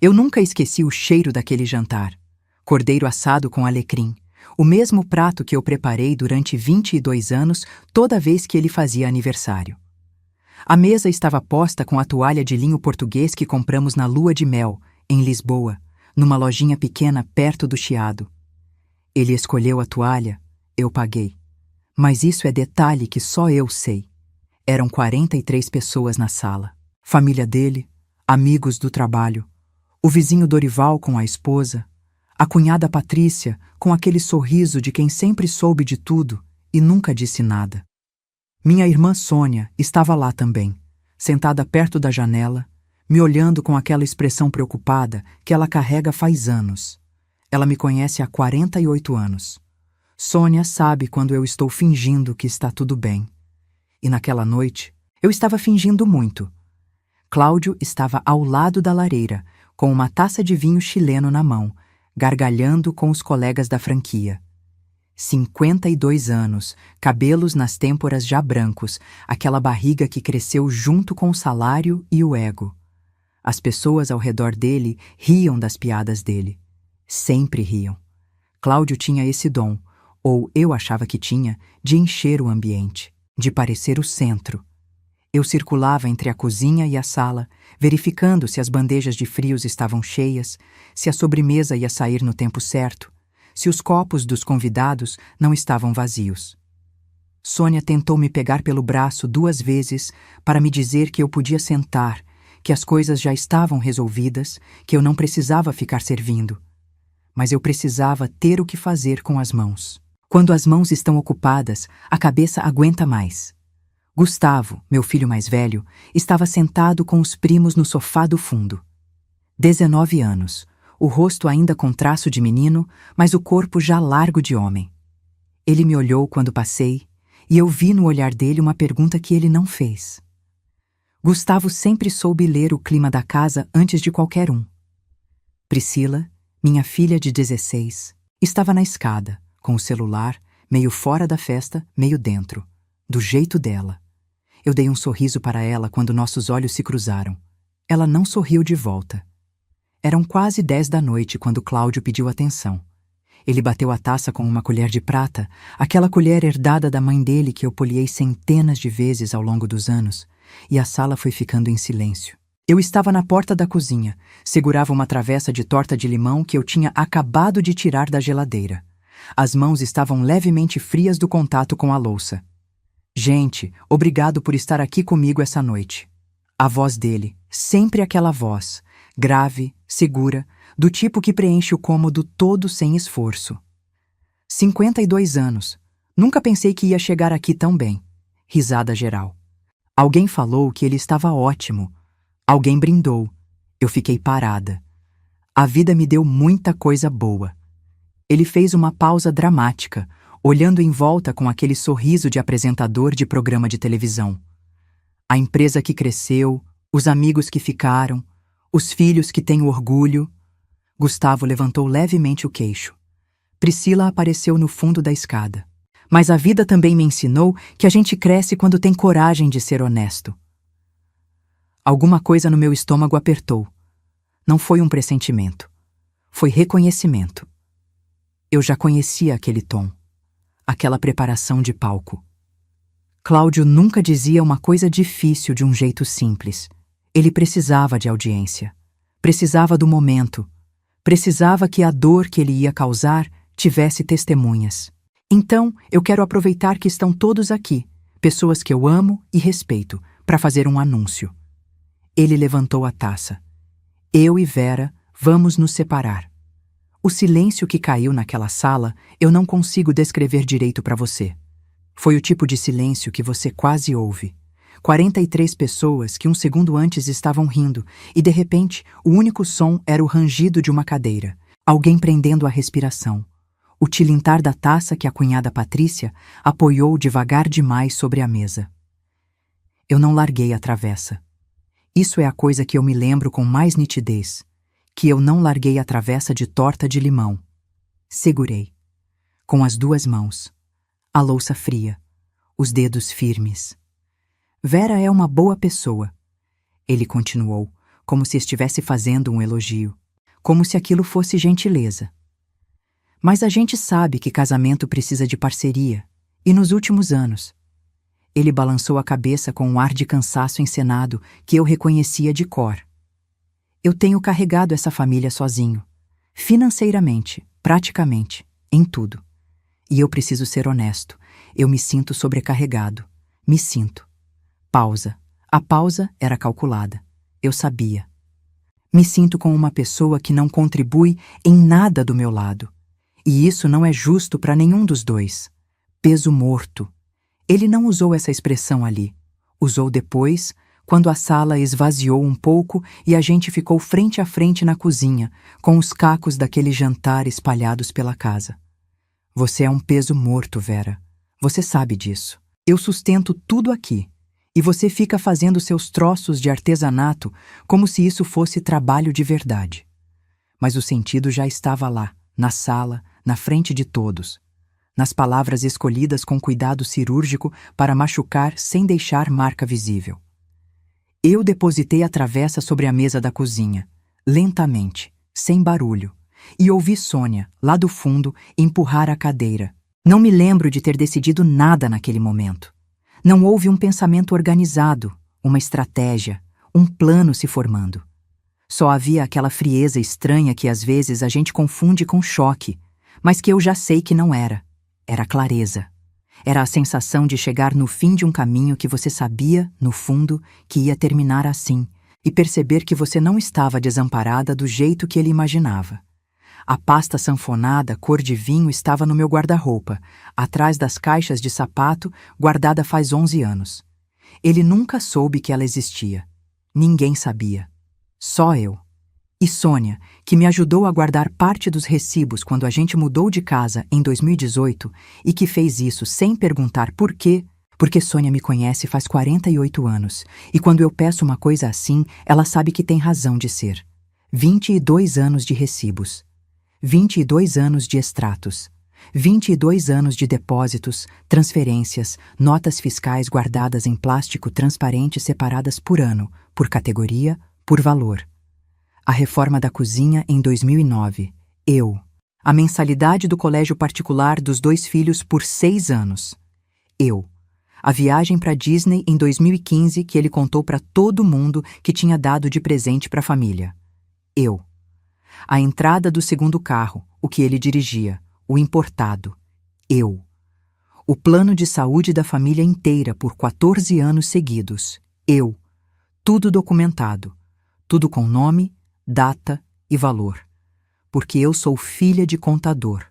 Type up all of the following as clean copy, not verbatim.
Eu nunca esqueci o cheiro daquele jantar. Cordeiro assado com alecrim, o mesmo prato que eu preparei durante 22 anos toda vez que ele fazia aniversário. A mesa estava posta com a toalha de linho português que compramos na lua de mel, em Lisboa, numa lojinha pequena perto do Chiado. Ele escolheu a toalha, eu paguei. Mas isso é detalhe que só eu sei. Eram 43 pessoas na sala. Família dele, amigos do trabalho, o vizinho Dorival com a esposa, a cunhada Patrícia com aquele sorriso de quem sempre soube de tudo e nunca disse nada. Minha irmã Sônia estava lá também, sentada perto da janela, me olhando com aquela expressão preocupada que ela carrega faz anos. Ela me conhece há 48 anos. Sônia sabe quando eu estou fingindo que está tudo bem. E naquela noite, eu estava fingindo muito. Cláudio estava ao lado da lareira, com uma taça de vinho chileno na mão, gargalhando com os colegas da franquia. 52 anos, cabelos nas têmporas já brancos, aquela barriga que cresceu junto com o salário e o ego. As pessoas ao redor dele riam das piadas dele. Sempre riam. Cláudio tinha esse dom, ou eu achava que tinha, de encher o ambiente, de parecer o centro. Eu circulava entre a cozinha e a sala, verificando se as bandejas de frios estavam cheias, se a sobremesa ia sair no tempo certo, se os copos dos convidados não estavam vazios. Sônia tentou me pegar pelo braço 2 vezes para me dizer que eu podia sentar, que as coisas já estavam resolvidas, que eu não precisava ficar servindo. Mas eu precisava ter o que fazer com as mãos. Quando as mãos estão ocupadas, a cabeça aguenta mais. Gustavo, meu filho mais velho, estava sentado com os primos no sofá do fundo. 19 anos, o rosto ainda com traço de menino, mas o corpo já largo de homem. Ele me olhou quando passei, e eu vi no olhar dele uma pergunta que ele não fez. Gustavo sempre soube ler o clima da casa antes de qualquer um. Priscila, minha filha de 16, estava na escada, com o celular, meio fora da festa, meio dentro, do jeito dela. Eu dei um sorriso para ela quando nossos olhos se cruzaram. Ela não sorriu de volta. Eram quase 10 da noite quando Cláudio pediu atenção. Ele bateu a taça com uma colher de prata, aquela colher herdada da mãe dele que eu poliei centenas de vezes ao longo dos anos, e a sala foi ficando em silêncio. Eu estava na porta da cozinha, segurava uma travessa de torta de limão que eu tinha acabado de tirar da geladeira. As mãos estavam levemente frias do contato com a louça. Gente, obrigado por estar aqui comigo essa noite. A voz dele, sempre aquela voz, grave, segura, do tipo que preenche o cômodo todo sem esforço. 52 anos. Nunca pensei que ia chegar aqui tão bem. Risada geral. Alguém falou que ele estava ótimo. Alguém brindou. Eu fiquei parada. A vida me deu muita coisa boa. Ele fez uma pausa dramática, olhando em volta com aquele sorriso de apresentador de programa de televisão. A empresa que cresceu, os amigos que ficaram, os filhos que têm orgulho. Gustavo levantou levemente o queixo. Priscila apareceu no fundo da escada. Mas a vida também me ensinou que a gente cresce quando tem coragem de ser honesto. Alguma coisa no meu estômago apertou. Não foi um pressentimento. Foi reconhecimento. Eu já conhecia aquele tom. Aquela preparação de palco. Cláudio nunca dizia uma coisa difícil de um jeito simples. Ele precisava de audiência. Precisava do momento. Precisava que a dor que ele ia causar tivesse testemunhas. Então, eu quero aproveitar que estão todos aqui, pessoas que eu amo e respeito, para fazer um anúncio. Ele levantou a taça. Eu e Vera vamos nos separar. O silêncio que caiu naquela sala eu não consigo descrever direito para você. Foi o tipo de silêncio que você quase ouve. 43 pessoas que um segundo antes estavam rindo e, de repente, o único som era o rangido de uma cadeira, alguém prendendo a respiração, o tilintar da taça que a cunhada Patrícia apoiou devagar demais sobre a mesa. Eu não larguei a travessa. Isso é a coisa que eu me lembro com mais nitidez, que eu não larguei a travessa de torta de limão. Segurei, com as 2 mãos, a louça fria, os dedos firmes. Vera é uma boa pessoa, ele continuou, como se estivesse fazendo um elogio, como se aquilo fosse gentileza. Mas a gente sabe que casamento precisa de parceria, e nos últimos anos. Ele balançou a cabeça com um ar de cansaço encenado que eu reconhecia de cor. Eu tenho carregado essa família sozinho, financeiramente, praticamente, em tudo. E eu preciso ser honesto, eu me sinto sobrecarregado. Me sinto. Pausa. A pausa era calculada. Eu sabia. Me sinto com uma pessoa que não contribui em nada do meu lado. E isso não é justo para nenhum dos dois. Peso morto. Ele não usou essa expressão ali. Usou depois, quando a sala esvaziou um pouco e a gente ficou frente a frente na cozinha, com os cacos daquele jantar espalhados pela casa. Você é um peso morto, Vera. Você sabe disso. Eu sustento tudo aqui. E você fica fazendo seus troços de artesanato como se isso fosse trabalho de verdade. Mas o sentido já estava lá, na sala, na frente de todos. Nas palavras escolhidas com cuidado cirúrgico para machucar sem deixar marca visível. Eu depositei a travessa sobre a mesa da cozinha, lentamente, sem barulho, e ouvi Sônia, lá do fundo, empurrar a cadeira. Não me lembro de ter decidido nada naquele momento. Não houve um pensamento organizado, uma estratégia, um plano se formando. Só havia aquela frieza estranha que às vezes a gente confunde com choque, mas que eu já sei que não era. Era clareza. Era a sensação de chegar no fim de um caminho que você sabia, no fundo, que ia terminar assim, e perceber que você não estava desamparada do jeito que ele imaginava. A pasta sanfonada cor de vinho estava no meu guarda-roupa, atrás das caixas de sapato, guardada faz 11 anos. Ele nunca soube que ela existia. Ninguém sabia. Só eu. E Sônia, que me ajudou a guardar parte dos recibos quando a gente mudou de casa em 2018 e que fez isso sem perguntar por quê, porque Sônia me conhece faz 48 anos e quando eu peço uma coisa assim, ela sabe que tem razão de ser. 22 anos de recibos. 22 anos de extratos, 22 anos de depósitos, transferências, notas fiscais guardadas em plástico transparente separadas por ano, por categoria, por valor. A reforma da cozinha em 2009, eu. A mensalidade do colégio particular dos 2 filhos por 6 anos, eu. A viagem para Disney em 2015 que ele contou para todo mundo que tinha dado de presente para a família, eu. A entrada do segundo carro, o que ele dirigia, o importado, eu. O plano de saúde da família inteira por 14 anos seguidos, eu. Tudo documentado, tudo com nome, data e valor. Porque eu sou filha de contador.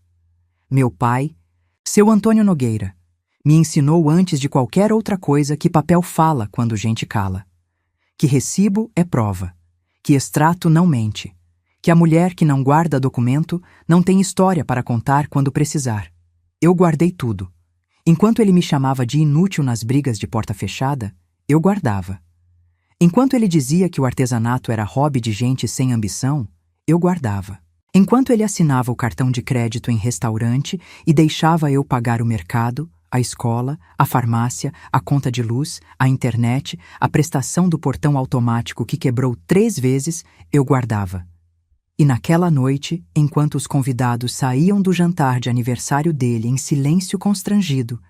Meu pai, seu Antônio Nogueira, me ensinou antes de qualquer outra coisa que papel fala quando gente cala. Que recibo é prova, que extrato não mente. Que a mulher que não guarda documento não tem história para contar quando precisar. Eu guardei tudo. Enquanto ele me chamava de inútil nas brigas de porta fechada, eu guardava. Enquanto ele dizia que o artesanato era hobby de gente sem ambição, eu guardava. Enquanto ele assinava o cartão de crédito em restaurante e deixava eu pagar o mercado, a escola, a farmácia, a conta de luz, a internet, a prestação do portão automático que quebrou 3 vezes, eu guardava. E naquela noite, enquanto os convidados saíam do jantar de aniversário dele em silêncio constrangido,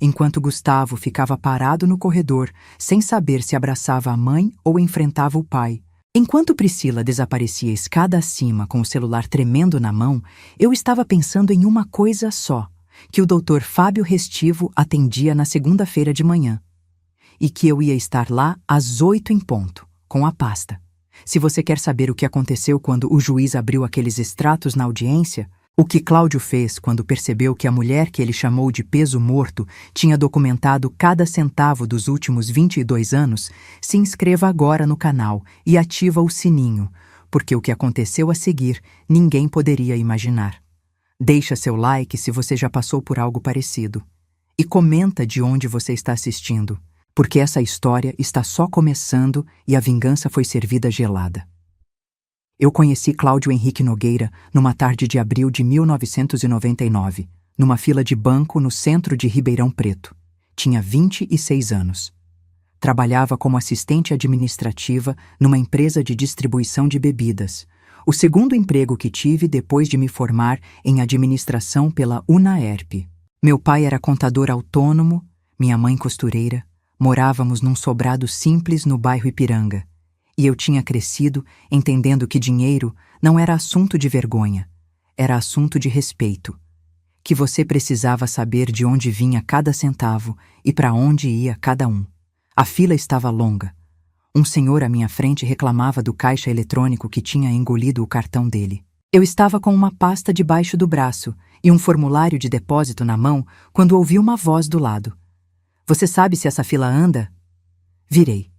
enquanto Gustavo ficava parado no corredor, sem saber se abraçava a mãe ou enfrentava o pai, enquanto Priscila desaparecia escada acima com o celular tremendo na mão, eu estava pensando em uma coisa só, que o Dr. Fábio Restivo atendia na segunda-feira de manhã, e que eu ia estar lá às 8 em ponto, com a pasta. Se você quer saber o que aconteceu quando o juiz abriu aqueles extratos na audiência, o que Cláudio fez quando percebeu que a mulher que ele chamou de peso morto tinha documentado cada centavo dos últimos 22 anos, se inscreva agora no canal e ativa o sininho, porque o que aconteceu a seguir ninguém poderia imaginar. Deixa seu like se você já passou por algo parecido. E comenta de onde você está assistindo, porque essa história está só começando e a vingança foi servida gelada. Eu conheci Cláudio Henrique Nogueira numa tarde de abril de 1999, numa fila de banco no centro de Ribeirão Preto. Tinha 26 anos. Trabalhava como assistente administrativa numa empresa de distribuição de bebidas. O segundo emprego que tive depois de me formar em administração pela UNAERP. Meu pai era contador autônomo, minha mãe costureira. Morávamos num sobrado simples no bairro Ipiranga. E eu tinha crescido entendendo que dinheiro não era assunto de vergonha, era assunto de respeito. Que você precisava saber de onde vinha cada centavo e para onde ia cada um. A fila estava longa. Um senhor à minha frente reclamava do caixa eletrônico que tinha engolido o cartão dele. Eu estava com uma pasta debaixo do braço e um formulário de depósito na mão quando ouvi uma voz do lado. Você sabe se essa fila anda? Virei.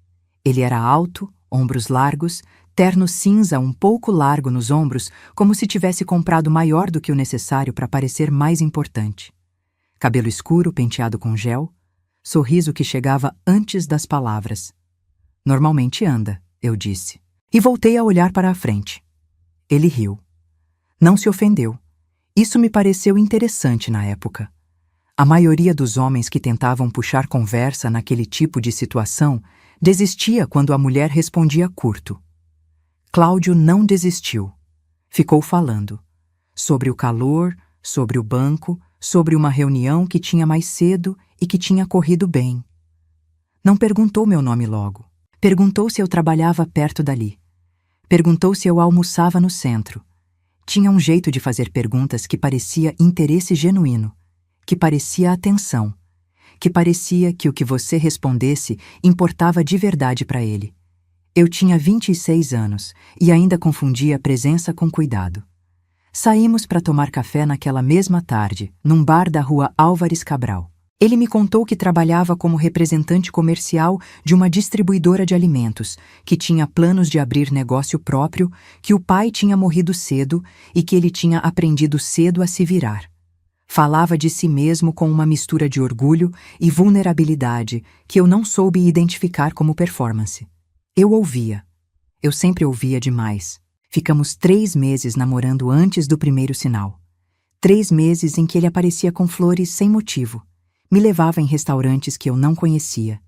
Ele era alto, ombros largos, terno cinza um pouco largo nos ombros, como se tivesse comprado maior do que o necessário para parecer mais importante. Cabelo escuro penteado com gel, sorriso que chegava antes das palavras. Normalmente anda, eu disse. E voltei a olhar para a frente. Ele riu. Não se ofendeu. Isso me pareceu interessante na época. A maioria dos homens que tentavam puxar conversa naquele tipo de situação desistia quando a mulher respondia curto. Cláudio não desistiu. Ficou falando. Sobre o calor, sobre o banco, sobre uma reunião que tinha mais cedo e que tinha corrido bem. Não perguntou meu nome logo. Perguntou se eu trabalhava perto dali. Perguntou se eu almoçava no centro. Tinha um jeito de fazer perguntas que parecia interesse genuíno, que parecia atenção, que parecia que o que você respondesse importava de verdade para ele. Eu tinha 26 anos e ainda confundia presença com cuidado. Saímos para tomar café naquela mesma tarde, num bar da rua Álvares Cabral. Ele me contou que trabalhava como representante comercial de uma distribuidora de alimentos, que tinha planos de abrir negócio próprio, que o pai tinha morrido cedo e que ele tinha aprendido cedo a se virar. Falava de si mesmo com uma mistura de orgulho e vulnerabilidade que eu não soube identificar como performance. Eu ouvia. Eu sempre ouvia demais. Ficamos 3 meses namorando antes do primeiro sinal. 3 meses em que ele aparecia com flores sem motivo. Me levava em restaurantes que eu não conhecia.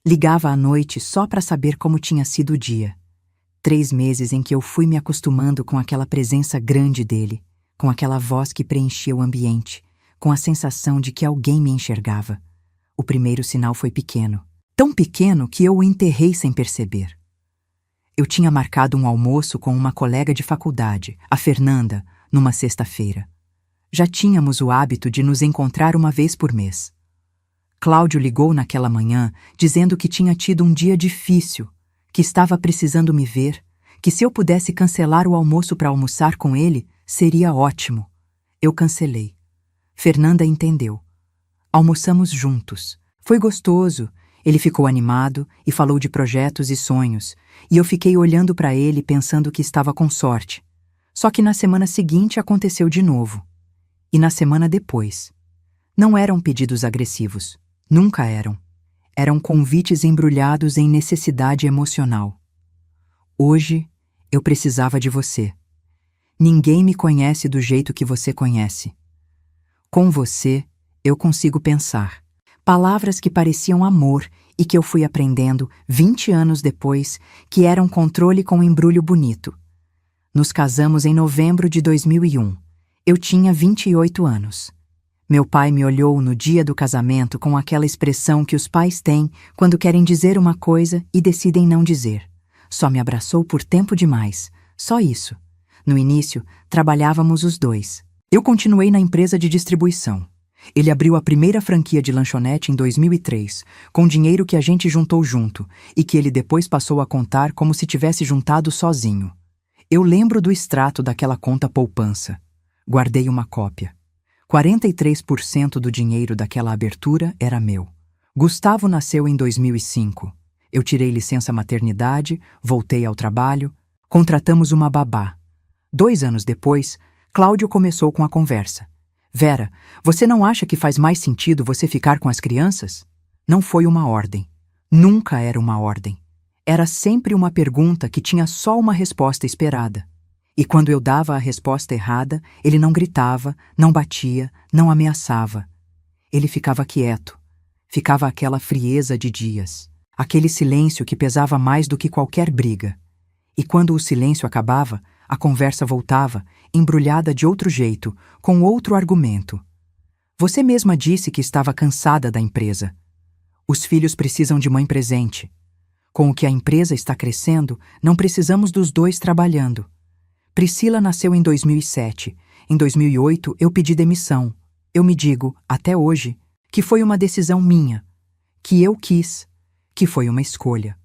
Ligava à noite só para saber como tinha sido o dia. 3 meses em que eu fui me acostumando com aquela presença grande dele, com aquela voz que preenchia o ambiente, com a sensação de que alguém me enxergava. O primeiro sinal foi pequeno. Tão pequeno que eu o enterrei sem perceber. Eu tinha marcado um almoço com uma colega de faculdade, a Fernanda, numa sexta-feira. Já tínhamos o hábito de nos encontrar uma vez por mês. Cláudio ligou naquela manhã dizendo que tinha tido um dia difícil, que estava precisando me ver, que se eu pudesse cancelar o almoço para almoçar com ele, seria ótimo. Eu cancelei. Fernanda entendeu. Almoçamos juntos. Foi gostoso. Ele ficou animado e falou de projetos e sonhos, e eu fiquei olhando para ele pensando que estava com sorte. Só que na semana seguinte aconteceu de novo. E na semana depois. Não eram pedidos agressivos. Nunca eram. Eram convites embrulhados em necessidade emocional. Hoje, eu precisava de você. Ninguém me conhece do jeito que você conhece. Com você, eu consigo pensar. Palavras que pareciam amor e que eu fui aprendendo 20 anos depois que eram controle com embrulho bonito. Nos casamos em novembro de 2001. Eu tinha 28 anos. Meu pai me olhou no dia do casamento com aquela expressão que os pais têm quando querem dizer uma coisa e decidem não dizer. Só me abraçou por tempo demais. Só isso. No início, trabalhávamos os dois. Eu continuei na empresa de distribuição. Ele abriu a primeira franquia de lanchonete em 2003, com dinheiro que a gente juntou junto e que ele depois passou a contar como se tivesse juntado sozinho. Eu lembro do extrato daquela conta poupança. Guardei uma cópia. 43% do dinheiro daquela abertura era meu. Gustavo nasceu em 2005. Eu tirei licença maternidade, voltei ao trabalho, contratamos uma babá. 2 anos depois, Cláudio começou com a conversa. Vera, você não acha que faz mais sentido você ficar com as crianças? Não foi uma ordem. Nunca era uma ordem. Era sempre uma pergunta que tinha só uma resposta esperada. E quando eu dava a resposta errada, ele não gritava, não batia, não ameaçava. Ele ficava quieto. Ficava aquela frieza de dias. Aquele silêncio que pesava mais do que qualquer briga. E quando o silêncio acabava, a conversa voltava, embrulhada de outro jeito, com outro argumento. Você mesma disse que estava cansada da empresa. Os filhos precisam de mãe presente. Com o que a empresa está crescendo, não precisamos dos dois trabalhando. Priscila nasceu em 2007. Em 2008, eu pedi demissão. Eu me digo, até hoje, que foi uma decisão minha, que eu quis, que foi uma escolha.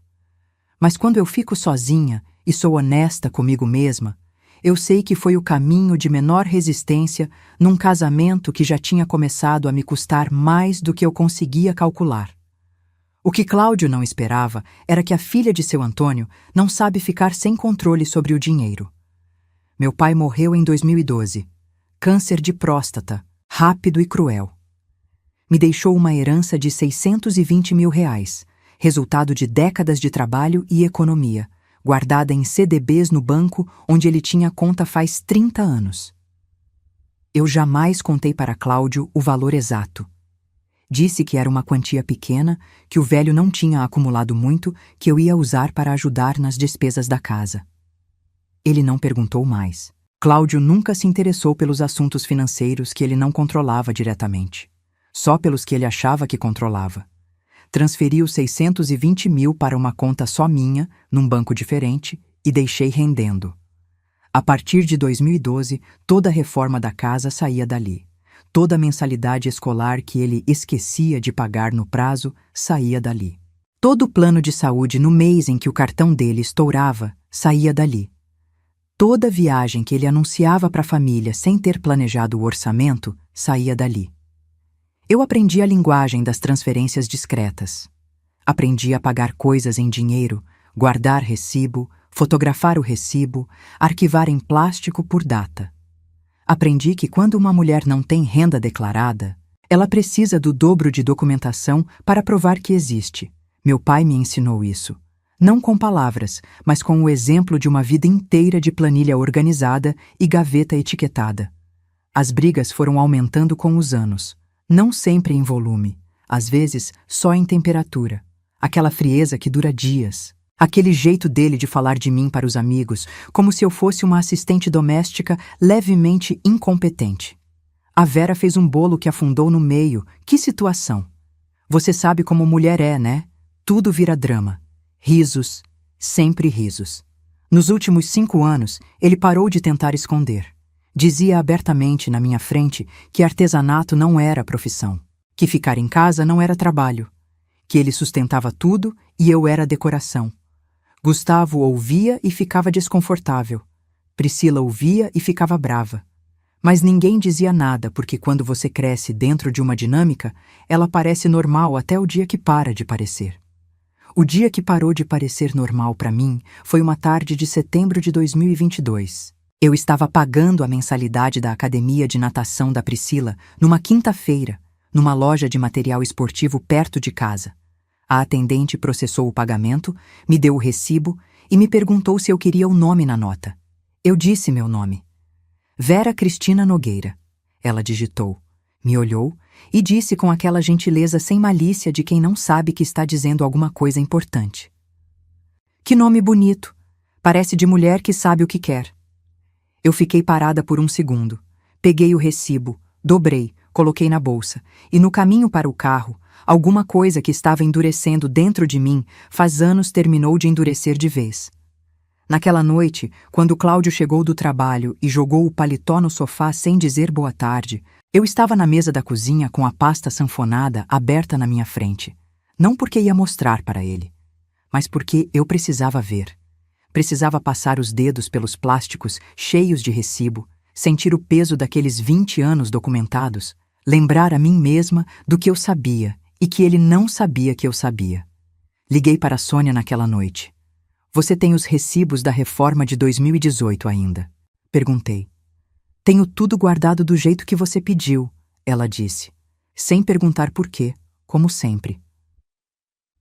Mas quando eu fico sozinha e sou honesta comigo mesma, eu sei que foi o caminho de menor resistência num casamento que já tinha começado a me custar mais do que eu conseguia calcular. O que Cláudio não esperava era que a filha de seu Antônio não sabe ficar sem controle sobre o dinheiro. Meu pai morreu em 2012. Câncer de próstata, rápido e cruel. Me deixou uma herança de R$620 mil, resultado de décadas de trabalho e economia, guardada em CDBs no banco onde ele tinha conta faz 30 anos. Eu jamais contei para Cláudio o valor exato. Disse que era uma quantia pequena, que o velho não tinha acumulado muito, que eu ia usar para ajudar nas despesas da casa. Ele não perguntou mais. Cláudio nunca se interessou pelos assuntos financeiros que ele não controlava diretamente, só pelos que ele achava que controlava. Transferi os 620 mil para uma conta só minha, num banco diferente, e deixei rendendo. A partir de 2012, toda a reforma da casa saía dali. Toda a mensalidade escolar que ele esquecia de pagar no prazo saía dali. Todo o plano de saúde no mês em que o cartão dele estourava saía dali. Toda viagem que ele anunciava para a família sem ter planejado o orçamento saía dali. Eu aprendi a linguagem das transferências discretas. Aprendi a pagar coisas em dinheiro, guardar recibo, fotografar o recibo, arquivar em plástico por data. Aprendi que quando uma mulher não tem renda declarada, ela precisa do dobro de documentação para provar que existe. Meu pai me ensinou isso. Não com palavras, mas com o exemplo de uma vida inteira de planilha organizada e gaveta etiquetada. As brigas foram aumentando com os anos, não sempre em volume, às vezes só em temperatura. Aquela frieza que dura dias. Aquele jeito dele de falar de mim para os amigos, como se eu fosse uma assistente doméstica levemente incompetente. A Vera fez um bolo que afundou no meio. Que situação! Você sabe como mulher é, né? Tudo vira drama. Risos, sempre risos. Nos últimos 5 anos, ele parou de tentar esconder. Dizia abertamente na minha frente que artesanato não era profissão, que ficar em casa não era trabalho, que ele sustentava tudo e eu era decoração. Gustavo ouvia e ficava desconfortável. Priscila ouvia e ficava brava. Mas ninguém dizia nada, porque quando você cresce dentro de uma dinâmica, ela parece normal até o dia que para de parecer. O dia que parou de parecer normal para mim foi uma tarde de setembro de 2022. Eu estava pagando a mensalidade da academia de natação da Priscila numa quinta-feira, numa loja de material esportivo perto de casa. A atendente processou o pagamento, me deu o recibo e me perguntou se eu queria o nome na nota. Eu disse meu nome. Vera Cristina Nogueira. Ela digitou, me olhou e disse com aquela gentileza sem malícia de quem não sabe que está dizendo alguma coisa importante. Que nome bonito! Parece de mulher que sabe o que quer. Eu fiquei parada por um segundo. Peguei o recibo, dobrei, coloquei na bolsa e no caminho para o carro, alguma coisa que estava endurecendo dentro de mim faz anos terminou de endurecer de vez. Naquela noite, quando Cláudio chegou do trabalho e jogou o paletó no sofá sem dizer boa tarde, eu estava na mesa da cozinha com a pasta sanfonada aberta na minha frente. Não porque ia mostrar para ele, mas porque eu precisava ver. Precisava passar os dedos pelos plásticos cheios de recibo, sentir o peso daqueles 20 anos documentados, lembrar a mim mesma do que eu sabia e que ele não sabia que eu sabia. Liguei para a Sônia naquela noite. Você tem os recibos da reforma de 2018 ainda? Perguntei. Tenho tudo guardado do jeito que você pediu, ela disse, sem perguntar por quê, como sempre.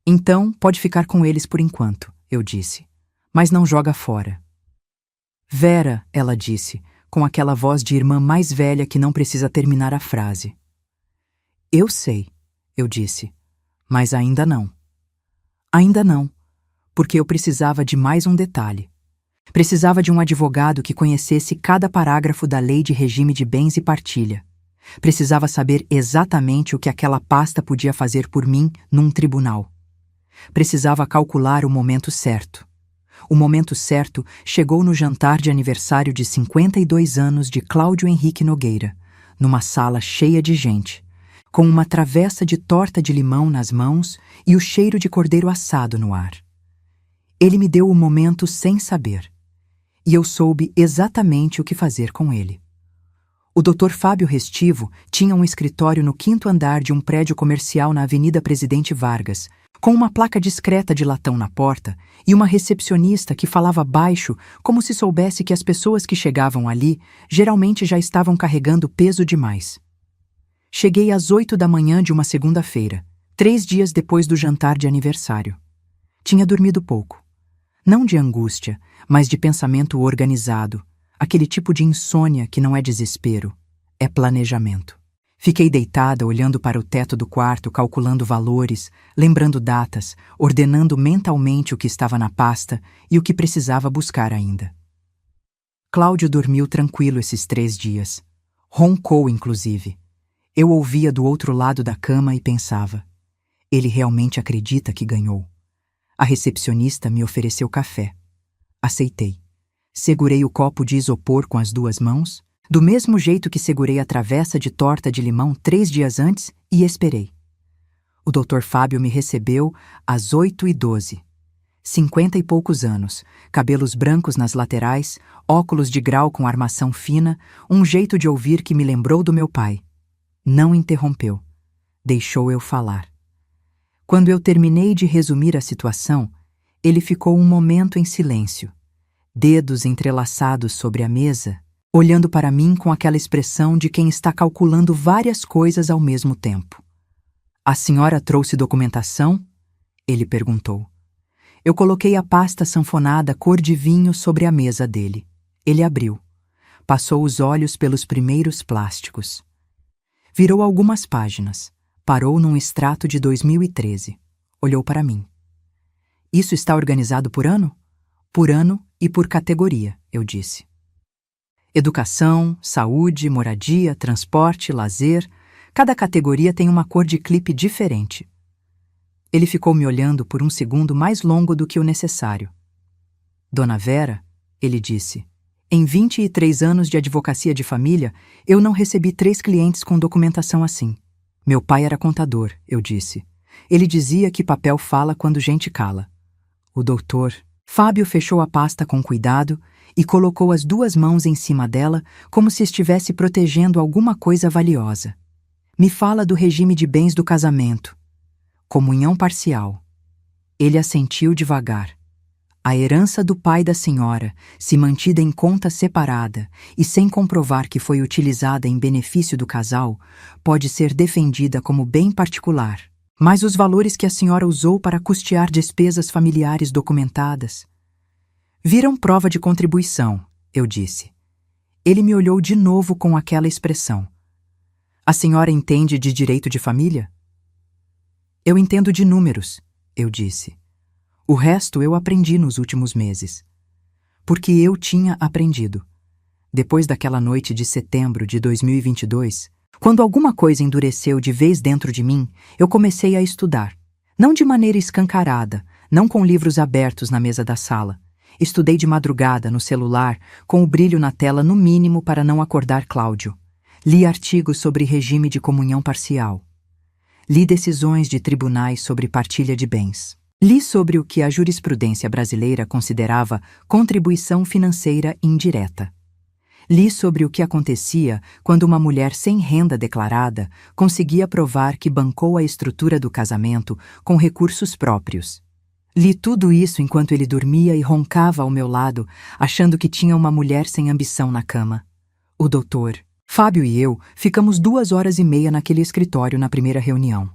Então, pode ficar com eles por enquanto, eu disse, mas não joga fora. Vera, ela disse, com aquela voz de irmã mais velha que não precisa terminar a frase. Eu sei, eu disse, mas ainda não. Ainda não, porque eu precisava de mais um detalhe. Precisava de um advogado que conhecesse cada parágrafo da Lei de Regime de Bens e Partilha. Precisava saber exatamente o que aquela pasta podia fazer por mim num tribunal. Precisava calcular o momento certo. O momento certo chegou no jantar de aniversário de 52 anos de Cláudio Henrique Nogueira, numa sala cheia de gente, com uma travessa de torta de limão nas mãos e o cheiro de cordeiro assado no ar. Ele me deu o momento sem saber, e eu soube exatamente o que fazer com ele. O Dr. Fábio Restivo tinha um escritório no 5º andar de um prédio comercial na Avenida Presidente Vargas, com uma placa discreta de latão na porta e uma recepcionista que falava baixo como se soubesse que as pessoas que chegavam ali geralmente já estavam carregando peso demais. Cheguei às 8 da manhã de uma segunda-feira, 3 dias depois do jantar de aniversário. Tinha dormido pouco. Não de angústia, mas de pensamento organizado, aquele tipo de insônia que não é desespero, é planejamento. Fiquei deitada olhando para o teto do quarto, calculando valores, lembrando datas, ordenando mentalmente o que estava na pasta e o que precisava buscar ainda. Cláudio dormiu tranquilo esses 3 dias. Roncou, inclusive. Eu ouvia do outro lado da cama e pensava: ele realmente acredita que ganhou. A recepcionista me ofereceu café. Aceitei. Segurei o copo de isopor com as 2 mãos, do mesmo jeito que segurei a travessa de torta de limão 3 dias antes, e esperei. O Dr. Fábio me recebeu às 8h12. 50 e poucos anos, cabelos brancos nas laterais, óculos de grau com armação fina, um jeito de ouvir que me lembrou do meu pai. Não interrompeu. Deixou eu falar. Quando eu terminei de resumir a situação, ele ficou um momento em silêncio, dedos entrelaçados sobre a mesa, olhando para mim com aquela expressão de quem está calculando várias coisas ao mesmo tempo. "A senhora trouxe documentação?" ele perguntou. Eu coloquei a pasta sanfonada cor de vinho sobre a mesa dele. Ele abriu. Passou os olhos pelos primeiros plásticos. Virou algumas páginas. Parou num extrato de 2013. Olhou para mim. "Isso está organizado por ano?" "Por ano e por categoria", eu disse. Educação, saúde, moradia, transporte, lazer, cada categoria tem uma cor de clipe diferente. Ele ficou me olhando por um segundo mais longo do que o necessário. "Dona Vera", ele disse, "em 23 anos de advocacia de família, eu não recebi 3 clientes com documentação assim. Meu pai era contador", eu disse. "Ele dizia que papel fala quando gente cala." O doutor Fábio fechou a pasta com cuidado e colocou as 2 mãos em cima dela como se estivesse protegendo alguma coisa valiosa. "Me fala do regime de bens do casamento." "Comunhão parcial." Ele assentiu devagar. "A herança do pai da senhora, se mantida em conta separada e sem comprovar que foi utilizada em benefício do casal, pode ser defendida como bem particular. Mas os valores que a senhora usou para custear despesas familiares documentadas viram prova de contribuição", eu disse. Ele me olhou de novo com aquela expressão. "A senhora entende de direito de família?" "Eu entendo de números", eu disse. "O resto eu aprendi nos últimos meses." Porque eu tinha aprendido. Depois daquela noite de setembro de 2022, quando alguma coisa endureceu de vez dentro de mim, eu comecei a estudar. Não de maneira escancarada, não com livros abertos na mesa da sala. Estudei de madrugada, no celular, com o brilho na tela no mínimo para não acordar Cláudio. Li artigos sobre regime de comunhão parcial. Li decisões de tribunais sobre partilha de bens. Li sobre o que a jurisprudência brasileira considerava contribuição financeira indireta. Li sobre o que acontecia quando uma mulher sem renda declarada conseguia provar que bancou a estrutura do casamento com recursos próprios. Li tudo isso enquanto ele dormia e roncava ao meu lado, achando que tinha uma mulher sem ambição na cama. O doutor Fábio e eu ficamos 2h30 naquele escritório na primeira reunião.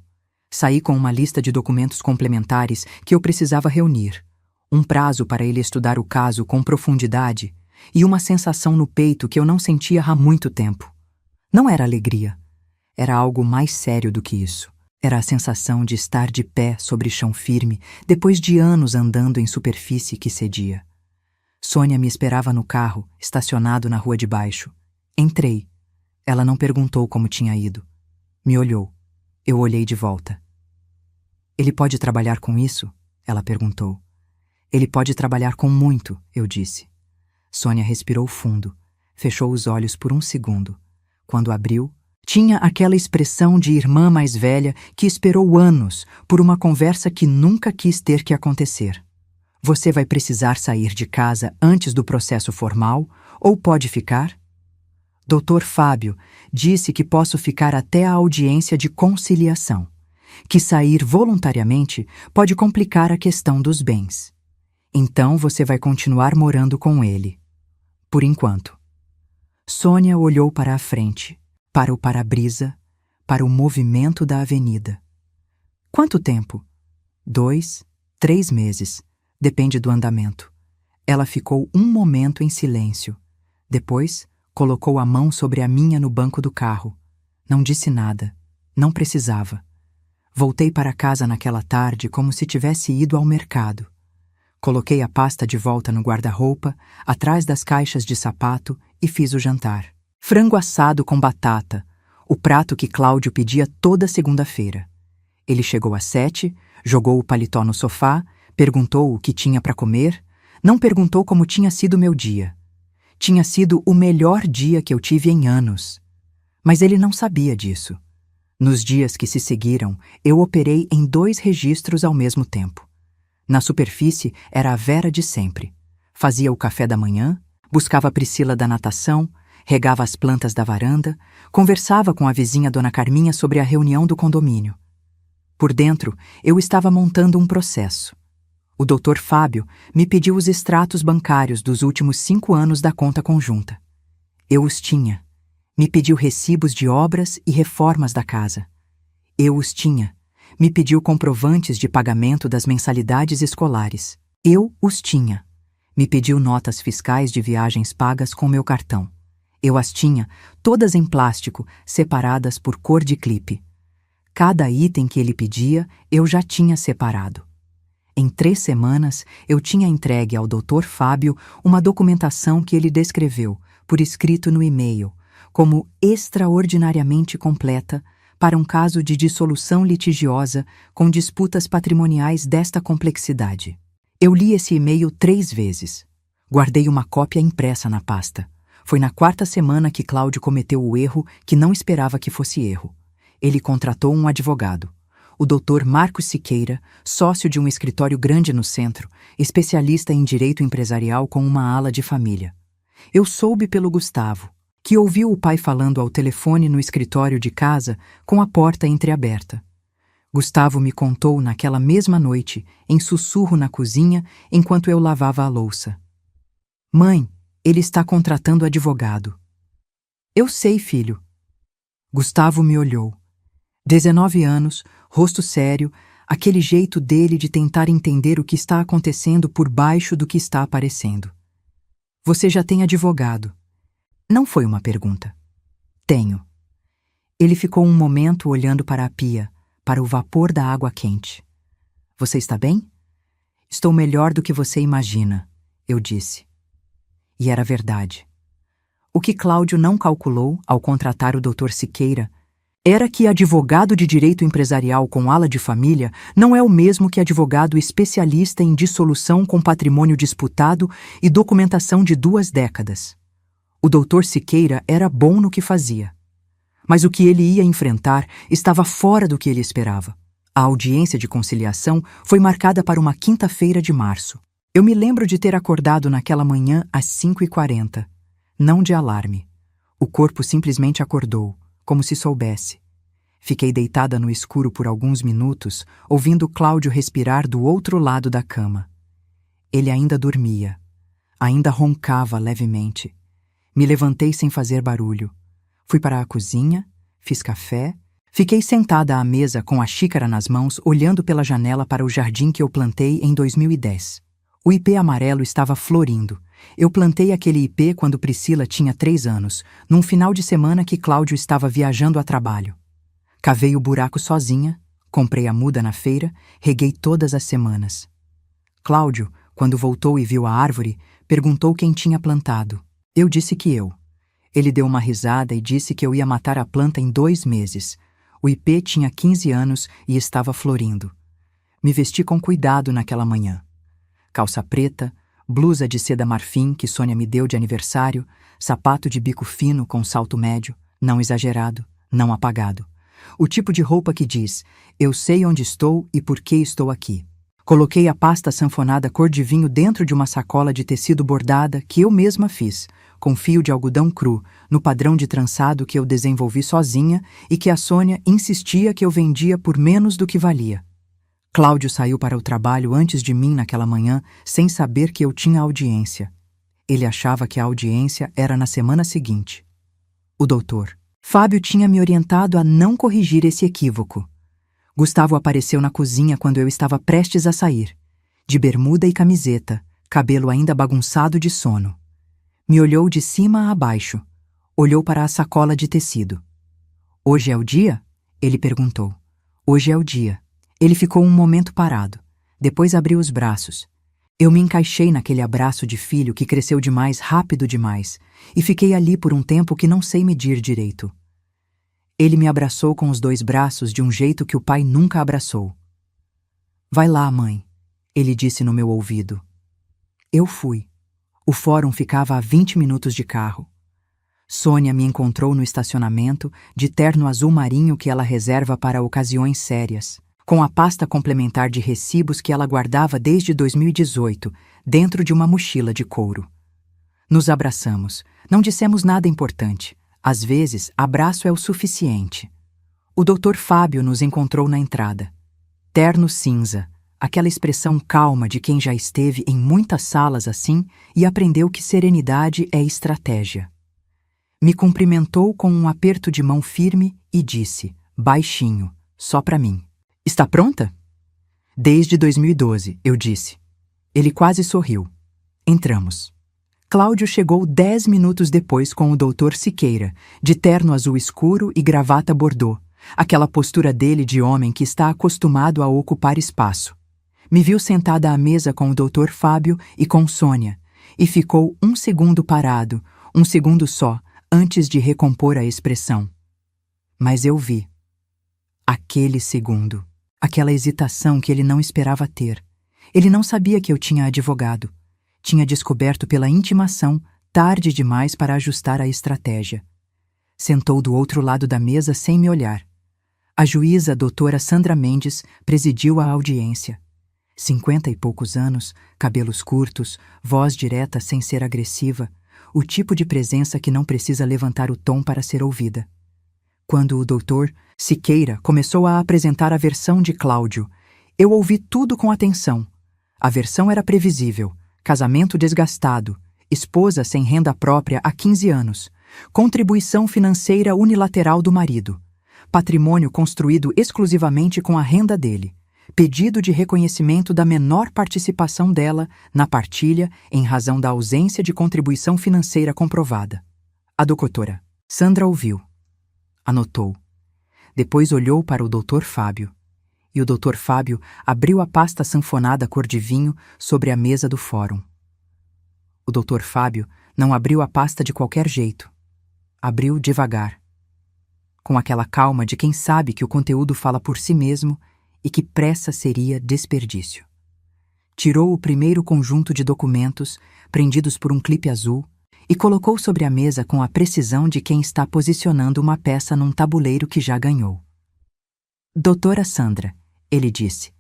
Saí com uma lista de documentos complementares que eu precisava reunir, um prazo para ele estudar o caso com profundidade e uma sensação no peito que eu não sentia há muito tempo. Não era alegria, era algo mais sério do que isso. Era a sensação de estar de pé sobre chão firme depois de anos andando em superfície que cedia. Sônia me esperava no carro, estacionado na rua de baixo. Entrei. Ela não perguntou como tinha ido. Me olhou. Eu olhei de volta. Ele pode trabalhar com isso? Ela perguntou. Ele pode trabalhar com muito, eu disse. Sônia respirou fundo, fechou os olhos por um segundo. Quando abriu, tinha aquela expressão de irmã mais velha que esperou anos por uma conversa que nunca quis ter que acontecer. Você vai precisar sair de casa antes do processo formal ou pode ficar? Dr. Fábio disse que posso ficar até a audiência de conciliação, que sair voluntariamente pode complicar a questão dos bens. Então você vai continuar morando com ele. Por enquanto. Sônia olhou para a frente, para o para-brisa, para o movimento da avenida. Quanto tempo? 2, 3 meses. Depende do andamento. Ela ficou um momento em silêncio. Depois, colocou a mão sobre a minha no banco do carro. Não disse nada. Não precisava. Voltei para casa naquela tarde como se tivesse ido ao mercado. Coloquei a pasta de volta no guarda-roupa, atrás das caixas de sapato e fiz o jantar. Frango assado com batata, o prato que Cláudio pedia toda segunda-feira. Ele chegou às 7, jogou o paletó no sofá, perguntou o que tinha para comer, não perguntou como tinha sido meu dia. Tinha sido o melhor dia que eu tive em anos. Mas ele não sabia disso. Nos dias que se seguiram, eu operei em 2 registros ao mesmo tempo. Na superfície era a Vera de sempre. Fazia o café da manhã, buscava a Priscila da natação, regava as plantas da varanda, conversava com a vizinha Dona Carminha sobre a reunião do condomínio. Por dentro, eu estava montando um processo. O Dr. Fábio me pediu os extratos bancários dos últimos 5 anos da conta conjunta. Eu os tinha. Me pediu recibos de obras e reformas da casa. Eu os tinha. Me pediu comprovantes de pagamento das mensalidades escolares. Eu os tinha. Me pediu notas fiscais de viagens pagas com meu cartão. Eu as tinha, todas em plástico, separadas por cor de clipe. Cada item que ele pedia, eu já tinha separado. Em 3 semanas, eu tinha entregue ao Dr. Fábio uma documentação que ele descreveu, por escrito no e-mail, como extraordinariamente completa para um caso de dissolução litigiosa com disputas patrimoniais desta complexidade. Eu li esse e-mail 3 vezes. Guardei uma cópia impressa na pasta. Foi na 4ª semana que Cláudio cometeu o erro que não esperava que fosse erro. Ele contratou um advogado. O Dr. Marcos Siqueira, sócio de um escritório grande no centro, especialista em direito empresarial com uma ala de família. Eu soube pelo Gustavo, que ouviu o pai falando ao telefone no escritório de casa com a porta entreaberta. Gustavo me contou naquela mesma noite, em sussurro na cozinha, enquanto eu lavava a louça. Mãe, ele está contratando advogado. Eu sei, filho. Gustavo me olhou. 19 anos, rosto sério, aquele jeito dele de tentar entender o que está acontecendo por baixo do que está aparecendo. Você já tem advogado? Não foi uma pergunta. Tenho. Ele ficou um momento olhando para a pia, para o vapor da água quente. Você está bem? Estou melhor do que você imagina, eu disse. E era verdade. O que Cláudio não calculou ao contratar o Dr. Siqueira era que advogado de direito empresarial com ala de família não é o mesmo que advogado especialista em dissolução com patrimônio disputado e documentação de 2 décadas. O Dr. Siqueira era bom no que fazia. Mas o que ele ia enfrentar estava fora do que ele esperava. A audiência de conciliação foi marcada para uma quinta-feira de março. Eu me lembro de ter acordado naquela manhã às 5h40. Não de alarme. O corpo simplesmente acordou, como se soubesse. Fiquei deitada no escuro por alguns minutos, ouvindo Cláudio respirar do outro lado da cama. Ele ainda dormia. Ainda roncava levemente. Me levantei sem fazer barulho. Fui para a cozinha, fiz café, fiquei sentada à mesa com a xícara nas mãos, olhando pela janela para o jardim que eu plantei em 2010. O ipê amarelo estava florindo. Eu plantei aquele ipê quando Priscila tinha 3 anos, num final de semana que Cláudio estava viajando a trabalho. Cavei o buraco sozinha, Comprei a muda na feira, reguei todas as semanas. Cláudio, quando voltou e viu a árvore, perguntou quem tinha plantado. Eu disse que eu. Ele deu uma risada e disse que eu ia matar a planta em 2 meses. O ipê tinha 15 anos e estava florindo. Me vesti com cuidado naquela manhã. Calça preta, blusa de seda marfim que Sônia me deu de aniversário, sapato de bico fino com salto médio, não exagerado, não apagado. O tipo de roupa que diz, eu sei onde estou e por que estou aqui. Coloquei a pasta sanfonada cor de vinho dentro de uma sacola de tecido bordada que eu mesma fiz, com fio de algodão cru, no padrão de trançado que eu desenvolvi sozinha e que a Sônia insistia que eu vendia por menos do que valia. Cláudio saiu para o trabalho antes de mim naquela manhã, sem saber que eu tinha audiência. Ele achava que a audiência era na semana seguinte. O doutor Fábio tinha me orientado a não corrigir esse equívoco. Gustavo apareceu na cozinha quando eu estava prestes a sair, de bermuda e camiseta, cabelo ainda bagunçado de sono. Me olhou de cima a baixo, olhou para a sacola de tecido. Hoje é o dia? Ele perguntou. Hoje é o dia. Ele ficou um momento parado, depois abriu os braços. Eu me encaixei naquele abraço de filho que cresceu demais, rápido demais, e fiquei ali por um tempo que não sei medir direito. Ele me abraçou com os 2 braços de um jeito que o pai nunca abraçou. Vai lá, mãe, ele disse no meu ouvido. Eu fui. O fórum ficava a 20 minutos de carro. Sônia me encontrou no estacionamento, de terno azul marinho que ela reserva para ocasiões sérias, com a pasta complementar de recibos que ela guardava desde 2018, dentro de uma mochila de couro. Nos abraçamos. Não dissemos nada importante. Às vezes, abraço é o suficiente. O doutor Fábio nos encontrou na entrada. Terno cinza, aquela expressão calma de quem já esteve em muitas salas assim e aprendeu que serenidade é estratégia. Me cumprimentou com um aperto de mão firme e disse, baixinho, só para mim. Está pronta? Desde 2012, eu disse. Ele quase sorriu. Entramos. Cláudio chegou 10 minutos depois com o doutor Siqueira, de terno azul escuro e gravata bordô, aquela postura dele de homem que está acostumado a ocupar espaço. Me viu sentada à mesa com o doutor Fábio e com Sônia, e ficou 1 segundo parado, 1 segundo só, antes de recompor a expressão. Mas eu vi. Aquele segundo, aquela hesitação que ele não esperava ter. Ele não sabia que eu tinha advogado. Tinha descoberto pela intimação, tarde demais para ajustar a estratégia. Sentou do outro lado da mesa sem me olhar. A juíza doutora Sandra Mendes presidiu a audiência. 50 e poucos anos, cabelos curtos, voz direta sem ser agressiva, o tipo de presença que não precisa levantar o tom para ser ouvida. Quando o doutor Siqueira começou a apresentar a versão de Cláudio, eu ouvi tudo com atenção. A versão era previsível. Casamento desgastado, esposa sem renda própria há 15 anos, contribuição financeira unilateral do marido, patrimônio construído exclusivamente com a renda dele, pedido de reconhecimento da menor participação dela na partilha em razão da ausência de contribuição financeira comprovada. A doutora Sandra ouviu. Anotou. Depois olhou para o doutor Fábio. E o doutor Fábio abriu a pasta sanfonada cor de vinho sobre a mesa do fórum. O doutor Fábio não abriu a pasta de qualquer jeito. Abriu devagar, com aquela calma de quem sabe que o conteúdo fala por si mesmo e que pressa seria desperdício. Tirou o primeiro conjunto de documentos, prendidos por um clipe azul, e colocou sobre a mesa com a precisão de quem está posicionando uma peça num tabuleiro que já ganhou. Doutora Sandra, ele disse,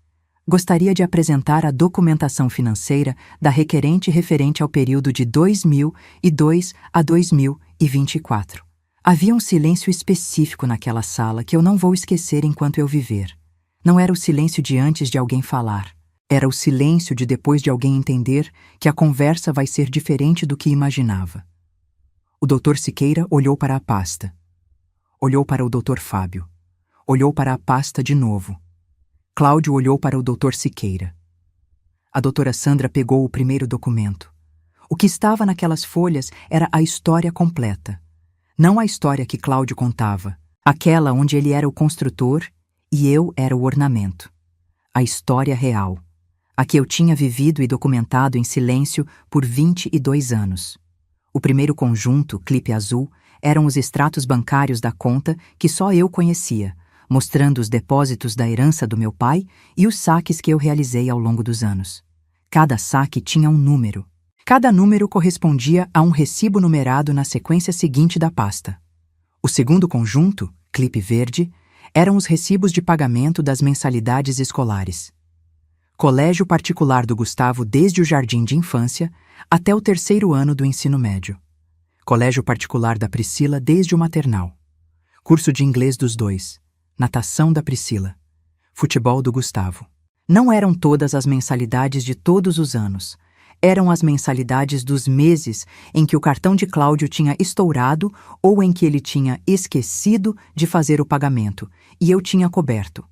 gostaria de apresentar a documentação financeira da requerente referente ao período de 2002 a 2024. Havia um silêncio específico naquela sala que eu não vou esquecer enquanto eu viver. Não era o silêncio de antes de alguém falar. Era o silêncio de depois de alguém entender que a conversa vai ser diferente do que imaginava. O doutor Siqueira olhou para a pasta. Olhou para o doutor Fábio. Olhou para a pasta de novo. Cláudio olhou para o doutor Siqueira. A doutora Sandra pegou o primeiro documento. O que estava naquelas folhas era a história completa. Não a história que Cláudio contava, aquela onde ele era o construtor E eu era o ornamento. A história real. A que eu tinha vivido e documentado em silêncio por 22 anos. O primeiro conjunto, clipe azul, eram os extratos bancários da conta que só eu conhecia, mostrando os depósitos da herança do meu pai e os saques que eu realizei ao longo dos anos. Cada saque tinha um número. Cada número correspondia a um recibo numerado na sequência seguinte da pasta. O segundo conjunto, clipe verde, eram os recibos de pagamento das mensalidades escolares. Colégio particular do Gustavo desde o jardim de infância até o 3º ano do ensino médio. Colégio particular da Priscila desde o maternal. Curso de inglês dos dois. Natação da Priscila. Futebol do Gustavo. Não eram todas as mensalidades de todos os anos. Eram as mensalidades dos meses em que o cartão de Cláudio tinha estourado ou em que ele tinha esquecido de fazer o pagamento, e eu tinha coberto.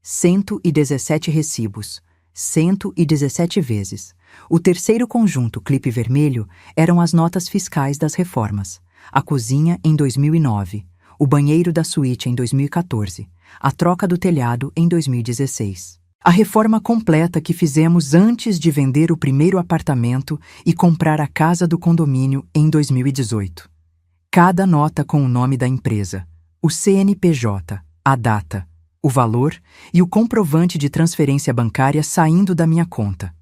117 recibos. 117 vezes. O terceiro conjunto, clipe vermelho, eram as notas fiscais das reformas. A cozinha em 2009, o banheiro da suíte em 2014, a troca do telhado em 2016. A reforma completa que fizemos antes de vender o primeiro apartamento e comprar a casa do condomínio em 2018. Cada nota com o nome da empresa, o CNPJ, a data, o valor e o comprovante de transferência bancária saindo da minha conta.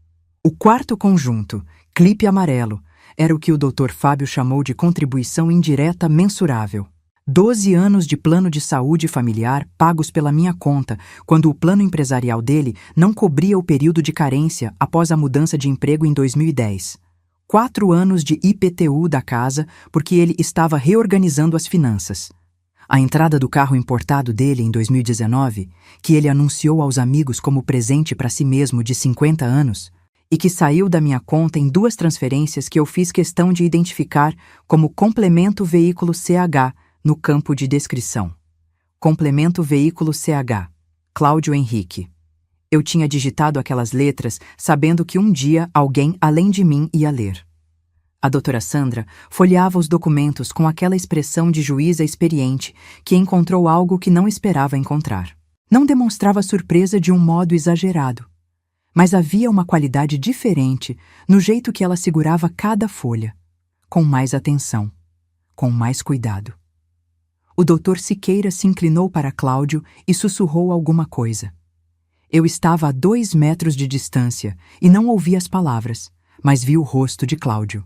O quarto conjunto, clipe amarelo, era o que o Dr. Fábio chamou de contribuição indireta mensurável. 12 anos de plano de saúde familiar pagos pela minha conta, quando o plano empresarial dele não cobria o período de carência após a mudança de emprego em 2010. 4 anos de IPTU da casa, porque ele estava reorganizando as finanças. A entrada do carro importado dele em 2019, que ele anunciou aos amigos como presente para si mesmo de 50 anos, e que saiu da minha conta em 2 transferências que eu fiz questão de identificar como complemento veículo CH, no campo de descrição. Complemento veículo CH. Cláudio Henrique. Eu tinha digitado aquelas letras sabendo que um dia alguém além de mim ia ler. A doutora Sandra folheava os documentos com aquela expressão de juíza experiente que encontrou algo que não esperava encontrar. Não demonstrava surpresa de um modo exagerado, mas havia uma qualidade diferente no jeito que ela segurava cada folha, com mais atenção, com mais cuidado. O doutor Siqueira se inclinou para Cláudio e sussurrou alguma coisa. Eu estava a 2 metros de distância e não ouvi as palavras, mas vi o rosto de Cláudio.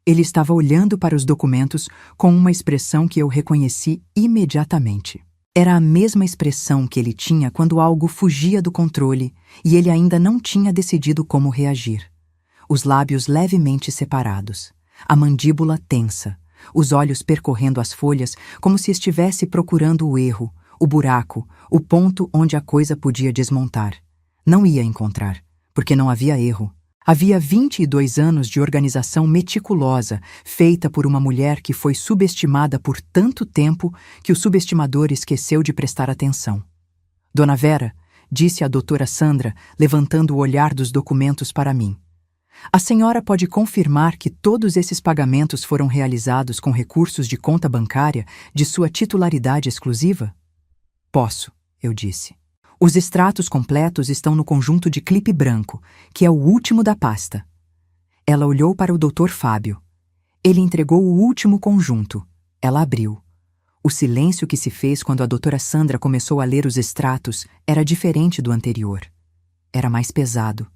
Ele estava olhando para os documentos com uma expressão que eu reconheci imediatamente. Era a mesma expressão que ele tinha quando algo fugia do controle e ele ainda não tinha decidido como reagir. Os lábios levemente separados, a mandíbula tensa, os olhos percorrendo as folhas como se estivesse procurando o erro, o buraco, o ponto onde a coisa podia desmontar. Não ia encontrar, porque não havia erro. Havia 22 anos de organização meticulosa, feita por uma mulher que foi subestimada por tanto tempo que o subestimador esqueceu de prestar atenção. Dona Vera, disse a doutora Sandra, levantando o olhar dos documentos para mim. A senhora pode confirmar que todos esses pagamentos foram realizados com recursos de conta bancária de sua titularidade exclusiva? Posso, eu disse. Os extratos completos estão no conjunto de clipe branco, que é o último da pasta. Ela olhou para o Dr. Fábio. Ele entregou o último conjunto. Ela abriu. O silêncio que se fez quando a doutora Sandra começou a ler os extratos era diferente do anterior. Era mais pesado.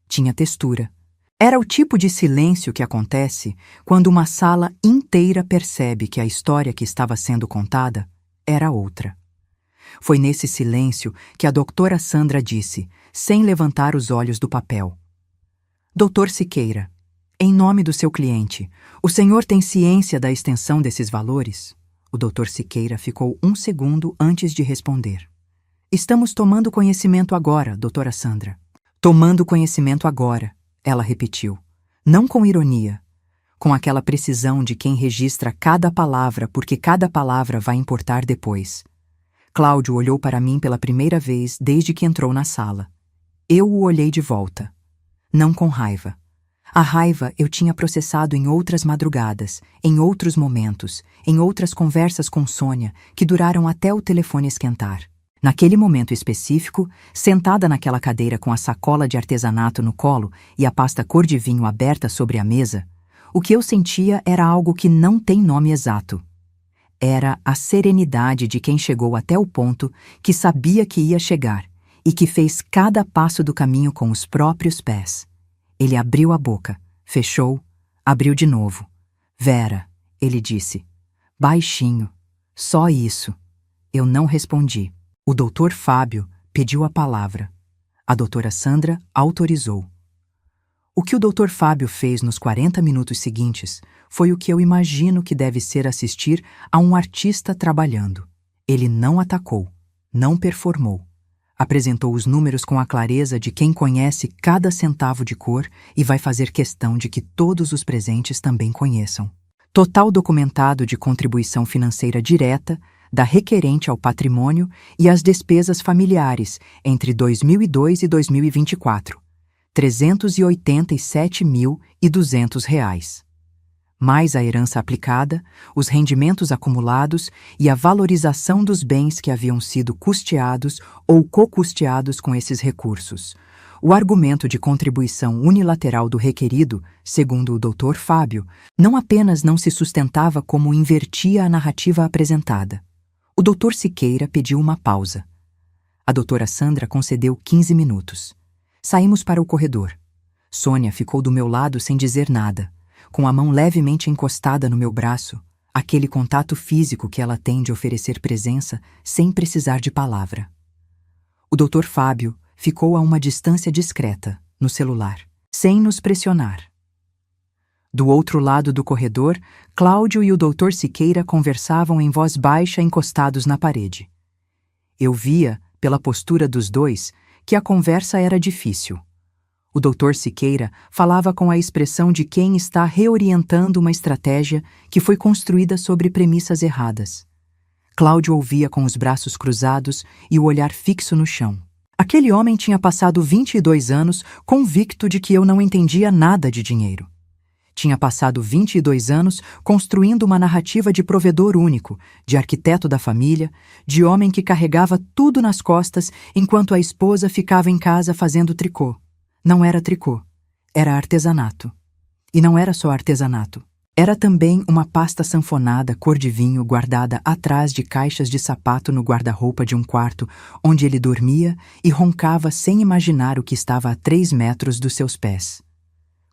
Tinha textura. Era o tipo de silêncio que acontece quando uma sala inteira percebe que a história que estava sendo contada era outra. Foi nesse silêncio que a doutora Sandra disse, sem levantar os olhos do papel. Doutor Siqueira, em nome do seu cliente, o senhor tem ciência da extensão desses valores? O doutor Siqueira ficou 1 segundo antes de responder. Estamos tomando conhecimento agora, doutora Sandra. Tomando conhecimento agora. Ela repetiu, não com ironia, com aquela precisão de quem registra cada palavra porque cada palavra vai importar depois. Cláudio olhou para mim pela primeira vez desde que entrou na sala. Eu o olhei de volta. Não com raiva. A raiva eu tinha processado em outras madrugadas, em outros momentos, em outras conversas com Sônia, que duraram até o telefone esquentar. Naquele momento específico, sentada naquela cadeira com a sacola de artesanato no colo e a pasta cor de vinho aberta sobre a mesa, o que eu sentia era algo que não tem nome exato. Era a serenidade de quem chegou até o ponto que sabia que ia chegar e que fez cada passo do caminho com os próprios pés. Ele abriu a boca, fechou, abriu de novo. Vera, ele disse. Baixinho. Só isso. Eu não respondi. O doutor Fábio pediu a palavra. A doutora Sandra autorizou. O que o doutor Fábio fez nos 40 minutos seguintes foi o que eu imagino que deve ser assistir a um artista trabalhando. Ele não atacou, não performou. Apresentou os números com a clareza de quem conhece cada centavo de cor e vai fazer questão de que todos os presentes também conheçam. Total documentado de contribuição financeira direta, da requerente ao patrimônio e as despesas familiares entre 2002 e 2024. R$ 387.200. Mais a herança aplicada, os rendimentos acumulados e a valorização dos bens que haviam sido custeados ou co-custeados com esses recursos. O argumento de contribuição unilateral do requerido, segundo o Dr. Fábio, não apenas não se sustentava como invertia a narrativa apresentada. O Dr. Siqueira pediu uma pausa. A doutora Sandra concedeu 15 minutos. Saímos para o corredor. Sônia ficou do meu lado sem dizer nada, com a mão levemente encostada no meu braço, aquele contato físico que ela tem de oferecer presença sem precisar de palavra. O Dr. Fábio ficou a uma distância discreta, no celular, sem nos pressionar. Do outro lado do corredor, Cláudio e o Dr. Siqueira conversavam em voz baixa encostados na parede. Eu via, pela postura dos dois, que a conversa era difícil. O Dr. Siqueira falava com a expressão de quem está reorientando uma estratégia que foi construída sobre premissas erradas. Cláudio ouvia com os braços cruzados e o olhar fixo no chão. Aquele homem tinha passado 22 anos convicto de que eu não entendia nada de dinheiro. Tinha passado 22 anos construindo uma narrativa de provedor único, de arquiteto da família, de homem que carregava tudo nas costas enquanto a esposa ficava em casa fazendo tricô. Não era tricô, era artesanato. E não era só artesanato. Era também uma pasta sanfonada cor de vinho guardada atrás de caixas de sapato no guarda-roupa de um quarto, onde ele dormia e roncava sem imaginar o que estava a 3 metros dos seus pés.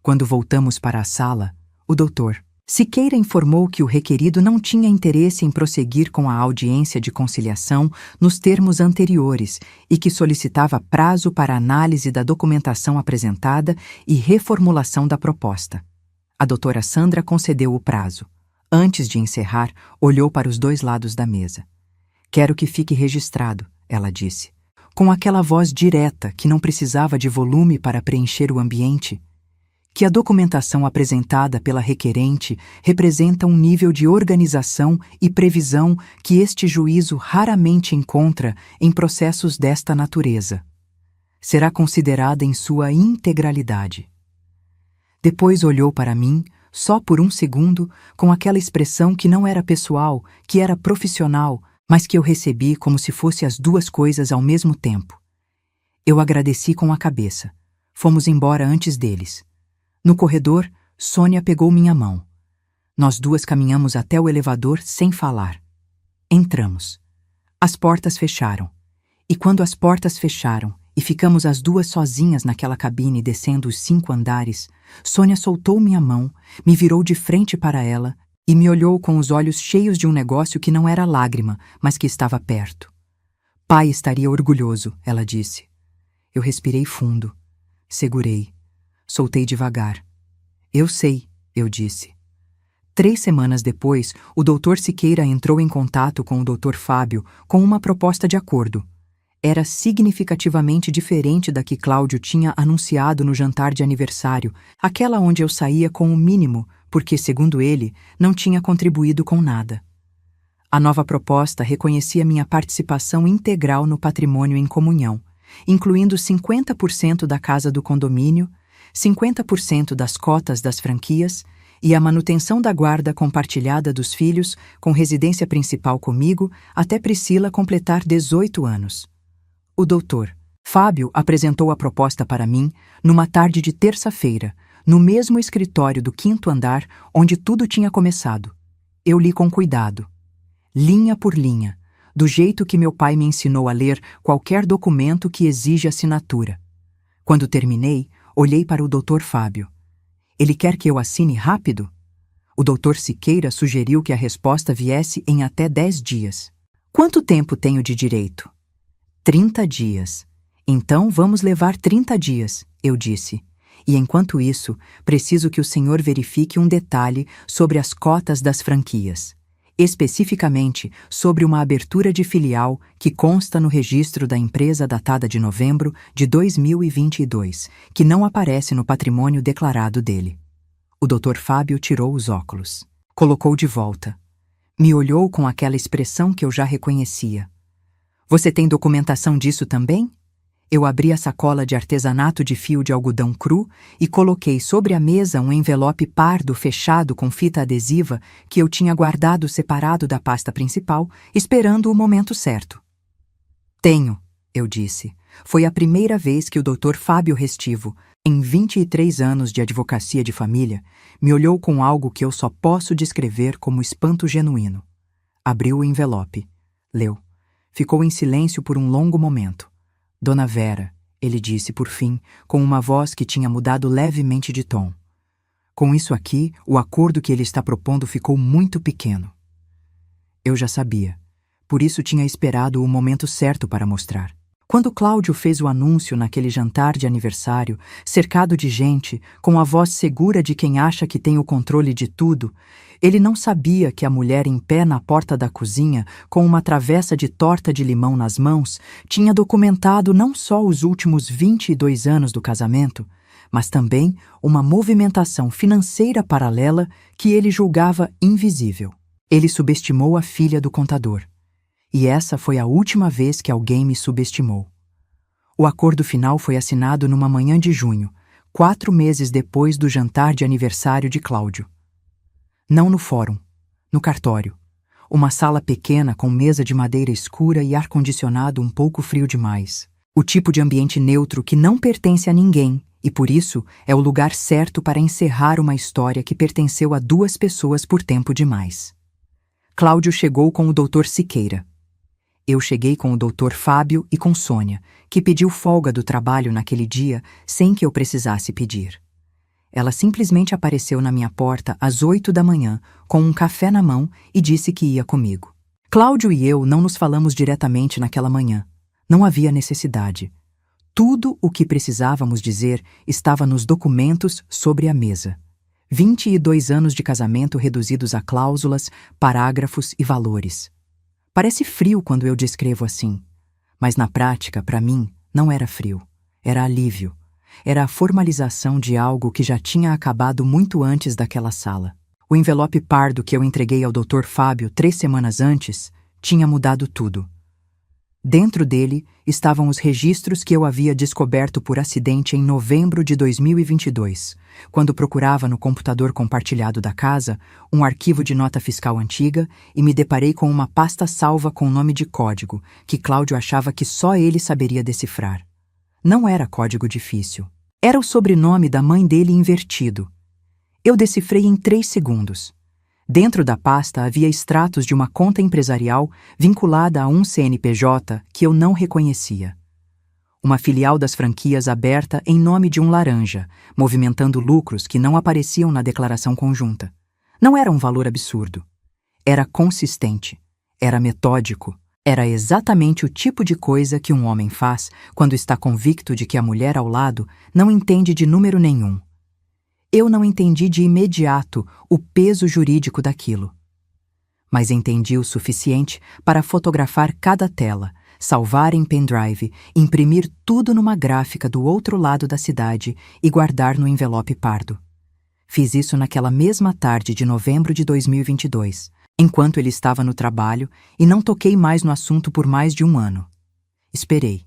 Quando voltamos para a sala, o doutor Siqueira informou que o requerido não tinha interesse em prosseguir com a audiência de conciliação nos termos anteriores e que solicitava prazo para análise da documentação apresentada e reformulação da proposta. A doutora Sandra concedeu o prazo. Antes de encerrar, olhou para os dois lados da mesa. Quero que fique registrado, ela disse, com aquela voz direta que não precisava de volume para preencher o ambiente, que a documentação apresentada pela requerente representa um nível de organização e previsão que este juízo raramente encontra em processos desta natureza. Será considerada em sua integralidade. Depois olhou para mim, só por um segundo, com aquela expressão que não era pessoal, que era profissional, mas que eu recebi como se fosse as duas coisas ao mesmo tempo. Eu agradeci com a cabeça. Fomos embora antes deles. No corredor, Sônia pegou minha mão. Nós duas caminhamos até o elevador sem falar. Entramos. As portas fecharam. E quando as portas fecharam e ficamos as duas sozinhas naquela cabine descendo os 5 andares, Sônia soltou minha mão, me virou de frente para ela e me olhou com os olhos cheios de um negócio que não era lágrima, mas que estava perto. Pai estaria orgulhoso, ela disse. Eu respirei fundo. Segurei. Soltei devagar. Eu sei, eu disse. 3 semanas depois, o Dr. Siqueira entrou em contato com o Dr. Fábio com uma proposta de acordo. Era significativamente diferente da que Cláudio tinha anunciado no jantar de aniversário, aquela onde eu saía com o mínimo, porque, segundo ele, não tinha contribuído com nada. A nova proposta reconhecia minha participação integral no patrimônio em comunhão, incluindo 50% da casa do condomínio, 50% das cotas das franquias e a manutenção da guarda compartilhada dos filhos, com residência principal comigo, até Priscila completar 18 anos. O doutor Fábio apresentou a proposta para mim numa tarde de terça-feira, no mesmo escritório do 5º andar onde tudo tinha começado. Eu li com cuidado, linha por linha, do jeito que meu pai me ensinou a ler qualquer documento que exige assinatura. Quando terminei, olhei para o doutor Fábio. Ele quer que eu assine rápido? O doutor Siqueira sugeriu que a resposta viesse em até 10 dias. Quanto tempo tenho de direito? 30 dias. Então vamos levar 30 dias, eu disse. E enquanto isso, preciso que o senhor verifique um detalhe sobre as cotas das franquias. Especificamente sobre uma abertura de filial que consta no registro da empresa datada de novembro de 2022, que não aparece no patrimônio declarado dele. O Dr. Fábio tirou os óculos, colocou de volta. Me olhou com aquela expressão que eu já reconhecia. Você tem documentação disso também? Eu abri a sacola de artesanato de fio de algodão cru e coloquei sobre a mesa um envelope pardo fechado com fita adesiva que eu tinha guardado separado da pasta principal, esperando o momento certo. Tenho, eu disse. Foi a primeira vez que o Dr. Fábio Restivo, em 23 anos de advocacia de família, me olhou com algo que eu só posso descrever como espanto genuíno. Abriu o envelope. Leu. Ficou em silêncio por um longo momento. Dona Vera, ele disse por fim, com uma voz que tinha mudado levemente de tom. Com isso aqui, o acordo que ele está propondo ficou muito pequeno. Eu já sabia. Por isso tinha esperado o momento certo para mostrar. Quando Cláudio fez o anúncio naquele jantar de aniversário, cercado de gente, com a voz segura de quem acha que tem o controle de tudo, ele não sabia que a mulher em pé na porta da cozinha, com uma travessa de torta de limão nas mãos, tinha documentado não só os últimos 22 anos do casamento, mas também uma movimentação financeira paralela que ele julgava invisível. Ele subestimou a filha do contador. E essa foi a última vez que alguém me subestimou. O acordo final foi assinado numa manhã de junho, 4 meses depois do jantar de aniversário de Cláudio. Não no fórum, no cartório. Uma sala pequena com mesa de madeira escura e ar-condicionado um pouco frio demais. O tipo de ambiente neutro que não pertence a ninguém e, por isso, é o lugar certo para encerrar uma história que pertenceu a 2 pessoas por tempo demais. Cláudio chegou com o Dr. Siqueira. Eu cheguei com o Dr. Fábio e com Sônia, que pediu folga do trabalho naquele dia sem que eu precisasse pedir. Ela simplesmente apareceu na minha porta às 8 da manhã, com um café na mão e disse que ia comigo. Cláudio e eu não nos falamos diretamente naquela manhã. Não havia necessidade. Tudo o que precisávamos dizer estava nos documentos sobre a mesa. 22 anos de casamento reduzidos a cláusulas, parágrafos e valores. Parece frio quando eu descrevo assim, mas na prática, para mim, não era frio. Era alívio. Era a formalização de algo que já tinha acabado muito antes daquela sala. O envelope pardo que eu entreguei ao Dr. Fábio 3 semanas antes tinha mudado tudo. Dentro dele estavam os registros que eu havia descoberto por acidente em novembro de 2022, quando procurava no computador compartilhado da casa um arquivo de nota fiscal antiga e me deparei com uma pasta salva com nome de código que Cláudio achava que só ele saberia decifrar. Não era código difícil. Era o sobrenome da mãe dele invertido. Eu decifrei em 3 segundos. Dentro da pasta havia extratos de uma conta empresarial vinculada a um CNPJ que eu não reconhecia. Uma filial das franquias aberta em nome de um laranja, movimentando lucros que não apareciam na declaração conjunta. Não era um valor absurdo. Era consistente. Era metódico. Era exatamente o tipo de coisa que um homem faz quando está convicto de que a mulher ao lado não entende de número nenhum. Eu não entendi de imediato o peso jurídico daquilo. Mas entendi o suficiente para fotografar cada tela, salvar em pendrive, imprimir tudo numa gráfica do outro lado da cidade e guardar no envelope pardo. Fiz isso naquela mesma tarde de novembro de 2022, enquanto ele estava no trabalho, e não toquei mais no assunto por mais de 1 ano. Esperei.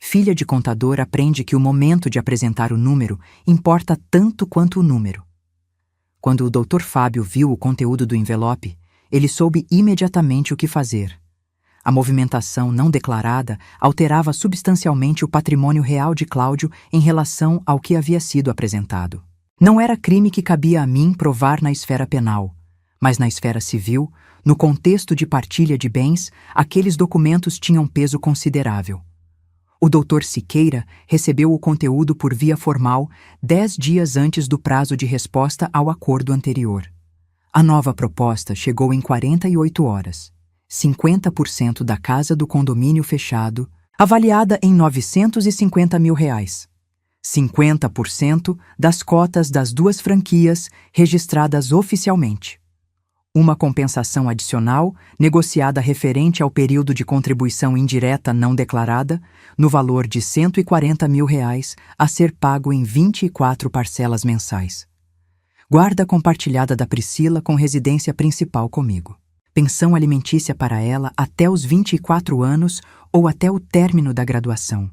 Filha de contador aprende que o momento de apresentar o número importa tanto quanto o número. Quando o Dr. Fábio viu o conteúdo do envelope, ele soube imediatamente o que fazer. A movimentação não declarada alterava substancialmente o patrimônio real de Cláudio em relação ao que havia sido apresentado. Não era crime que cabia a mim provar na esfera penal, mas na esfera civil, no contexto de partilha de bens, aqueles documentos tinham peso considerável. O Dr. Siqueira recebeu o conteúdo por via formal 10 dias antes do prazo de resposta ao acordo anterior. A nova proposta chegou em 48 horas. 50% da casa do condomínio fechado, avaliada em R$950 mil. 50% das cotas das 2 franquias registradas oficialmente. Uma compensação adicional, negociada referente ao período de contribuição indireta não declarada, no valor de R$140 mil, a ser pago em 24 parcelas mensais. Guarda compartilhada da Priscila com residência principal comigo. Pensão alimentícia para ela até os 24 anos ou até o término da graduação.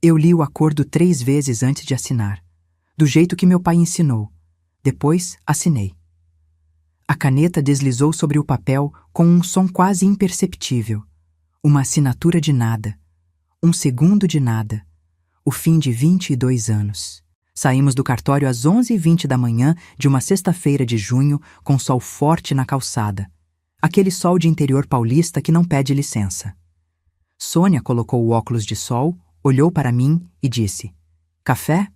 Eu li o acordo 3 vezes antes de assinar, do jeito que meu pai ensinou. Depois, assinei. A caneta deslizou sobre o papel com um som quase imperceptível. Uma assinatura de nada. Um segundo de nada. O fim de 22 anos. Saímos do cartório às 11h20 da manhã de uma sexta-feira de junho, com sol forte na calçada. Aquele sol de interior paulista que não pede licença. Sônia colocou o óculos de sol, olhou para mim e disse: "Café?"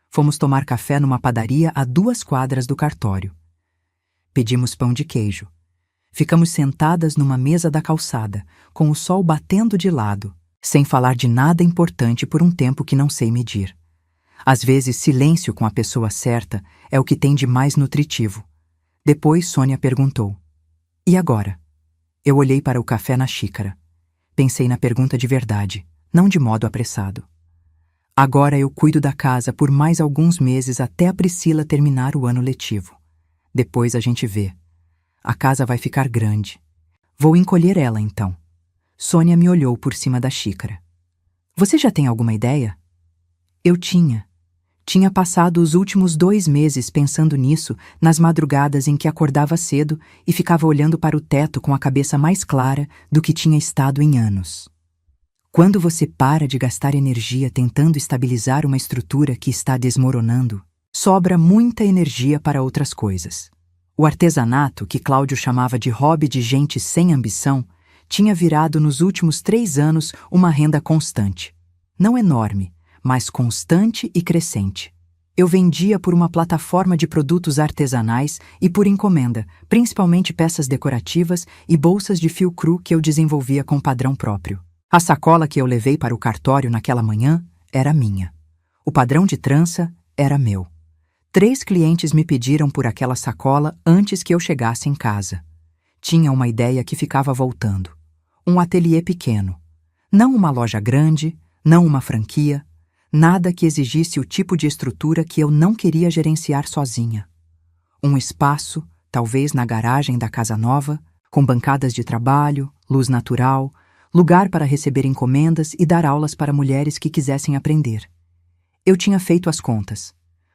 Fomos tomar café numa padaria a 2 quadras do cartório. Pedimos pão de queijo. Ficamos sentadas numa mesa da calçada, com o sol batendo de lado, sem falar de nada importante por um tempo que não sei medir. Às vezes, silêncio com a pessoa certa é o que tem de mais nutritivo. Depois, Sônia perguntou: "E agora?" Eu olhei para o café na xícara. Pensei na pergunta de verdade, não de modo apressado. Agora eu cuido da casa por mais alguns meses até a Priscila terminar o ano letivo. Depois a gente vê. A casa vai ficar grande. Vou encolher ela, então. Sônia me olhou por cima da xícara. "Você já tem alguma ideia?" Eu tinha. Tinha passado os últimos 2 meses pensando nisso, nas madrugadas em que acordava cedo e ficava olhando para o teto com a cabeça mais clara do que tinha estado em anos. Quando você para de gastar energia tentando estabilizar uma estrutura que está desmoronando, sobra muita energia para outras coisas. O artesanato, que Cláudio chamava de hobby de gente sem ambição, tinha virado nos últimos 3 anos uma renda constante. Não enorme, mas constante e crescente. Eu vendia por uma plataforma de produtos artesanais e por encomenda, principalmente peças decorativas e bolsas de fio cru que eu desenvolvia com padrão próprio. A sacola que eu levei para o cartório naquela manhã era minha. O padrão de trança era meu. 3 clientes me pediram por aquela sacola antes que eu chegasse em casa. Tinha uma ideia que ficava voltando. Um ateliê pequeno. Não uma loja grande, não uma franquia, nada que exigisse o tipo de estrutura que eu não queria gerenciar sozinha. Um espaço, talvez na garagem da casa nova, com bancadas de trabalho, luz natural, lugar para receber encomendas e dar aulas para mulheres que quisessem aprender. Eu tinha feito as contas.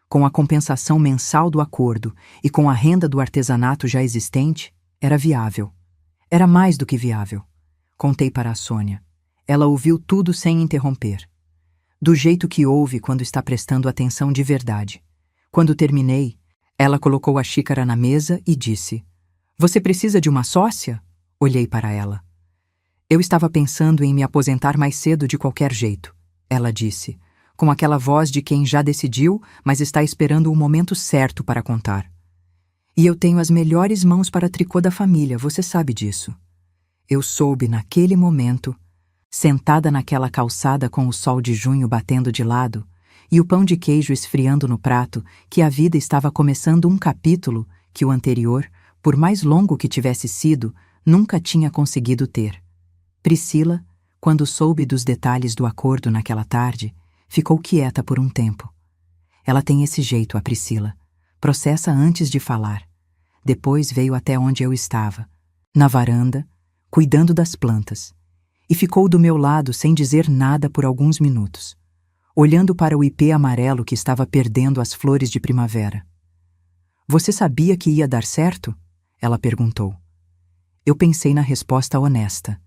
Com a compensação mensal do acordo e com a renda do artesanato já existente, era viável. Era mais do que viável. Contei para a Sônia. Ela ouviu tudo sem interromper. Do jeito que ouve quando está prestando atenção de verdade. Quando terminei, ela colocou a xícara na mesa e disse: "Você precisa de uma sócia?" Olhei para ela. "Eu estava pensando em me aposentar mais cedo de qualquer jeito", ela disse, com aquela voz de quem já decidiu, mas está esperando o momento certo para contar. "E eu tenho as melhores mãos para tricô da família, você sabe disso." Eu soube naquele momento, sentada naquela calçada com o sol de junho batendo de lado e o pão de queijo esfriando no prato, que a vida estava começando um capítulo que o anterior, por mais longo que tivesse sido, nunca tinha conseguido ter. Priscila, quando soube dos detalhes do acordo naquela tarde, ficou quieta por um tempo. Ela tem esse jeito, a Priscila. Processa antes de falar. Depois veio até onde eu estava, na varanda, cuidando das plantas, e ficou do meu lado sem dizer nada por alguns minutos, olhando para o ipê amarelo que estava perdendo as flores de primavera. Você sabia que ia dar certo? Ela perguntou. Eu pensei na resposta honesta.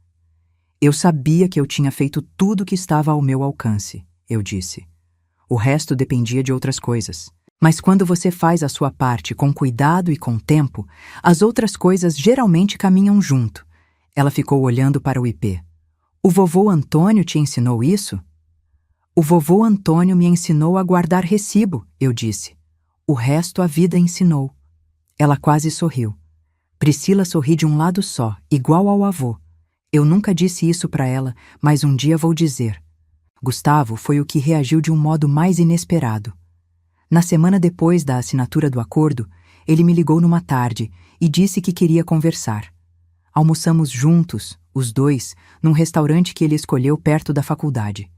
Eu sabia que eu tinha feito tudo que estava ao meu alcance, eu disse. O resto dependia de outras coisas. Mas quando você faz a sua parte com cuidado e com tempo, as outras coisas geralmente caminham junto. Ela ficou olhando para o ipê. O vovô Antônio te ensinou isso? O vovô Antônio me ensinou a guardar recibo, eu disse. O resto a vida ensinou. Ela quase sorriu. Priscila sorri de um lado só, igual ao avô. Eu nunca disse isso para ela, mas um dia vou dizer. Gustavo foi o que reagiu de um modo mais inesperado. Na semana depois da assinatura do acordo, ele me ligou numa tarde e disse que queria conversar. Almoçamos juntos, os dois, num restaurante que ele escolheu perto da faculdade.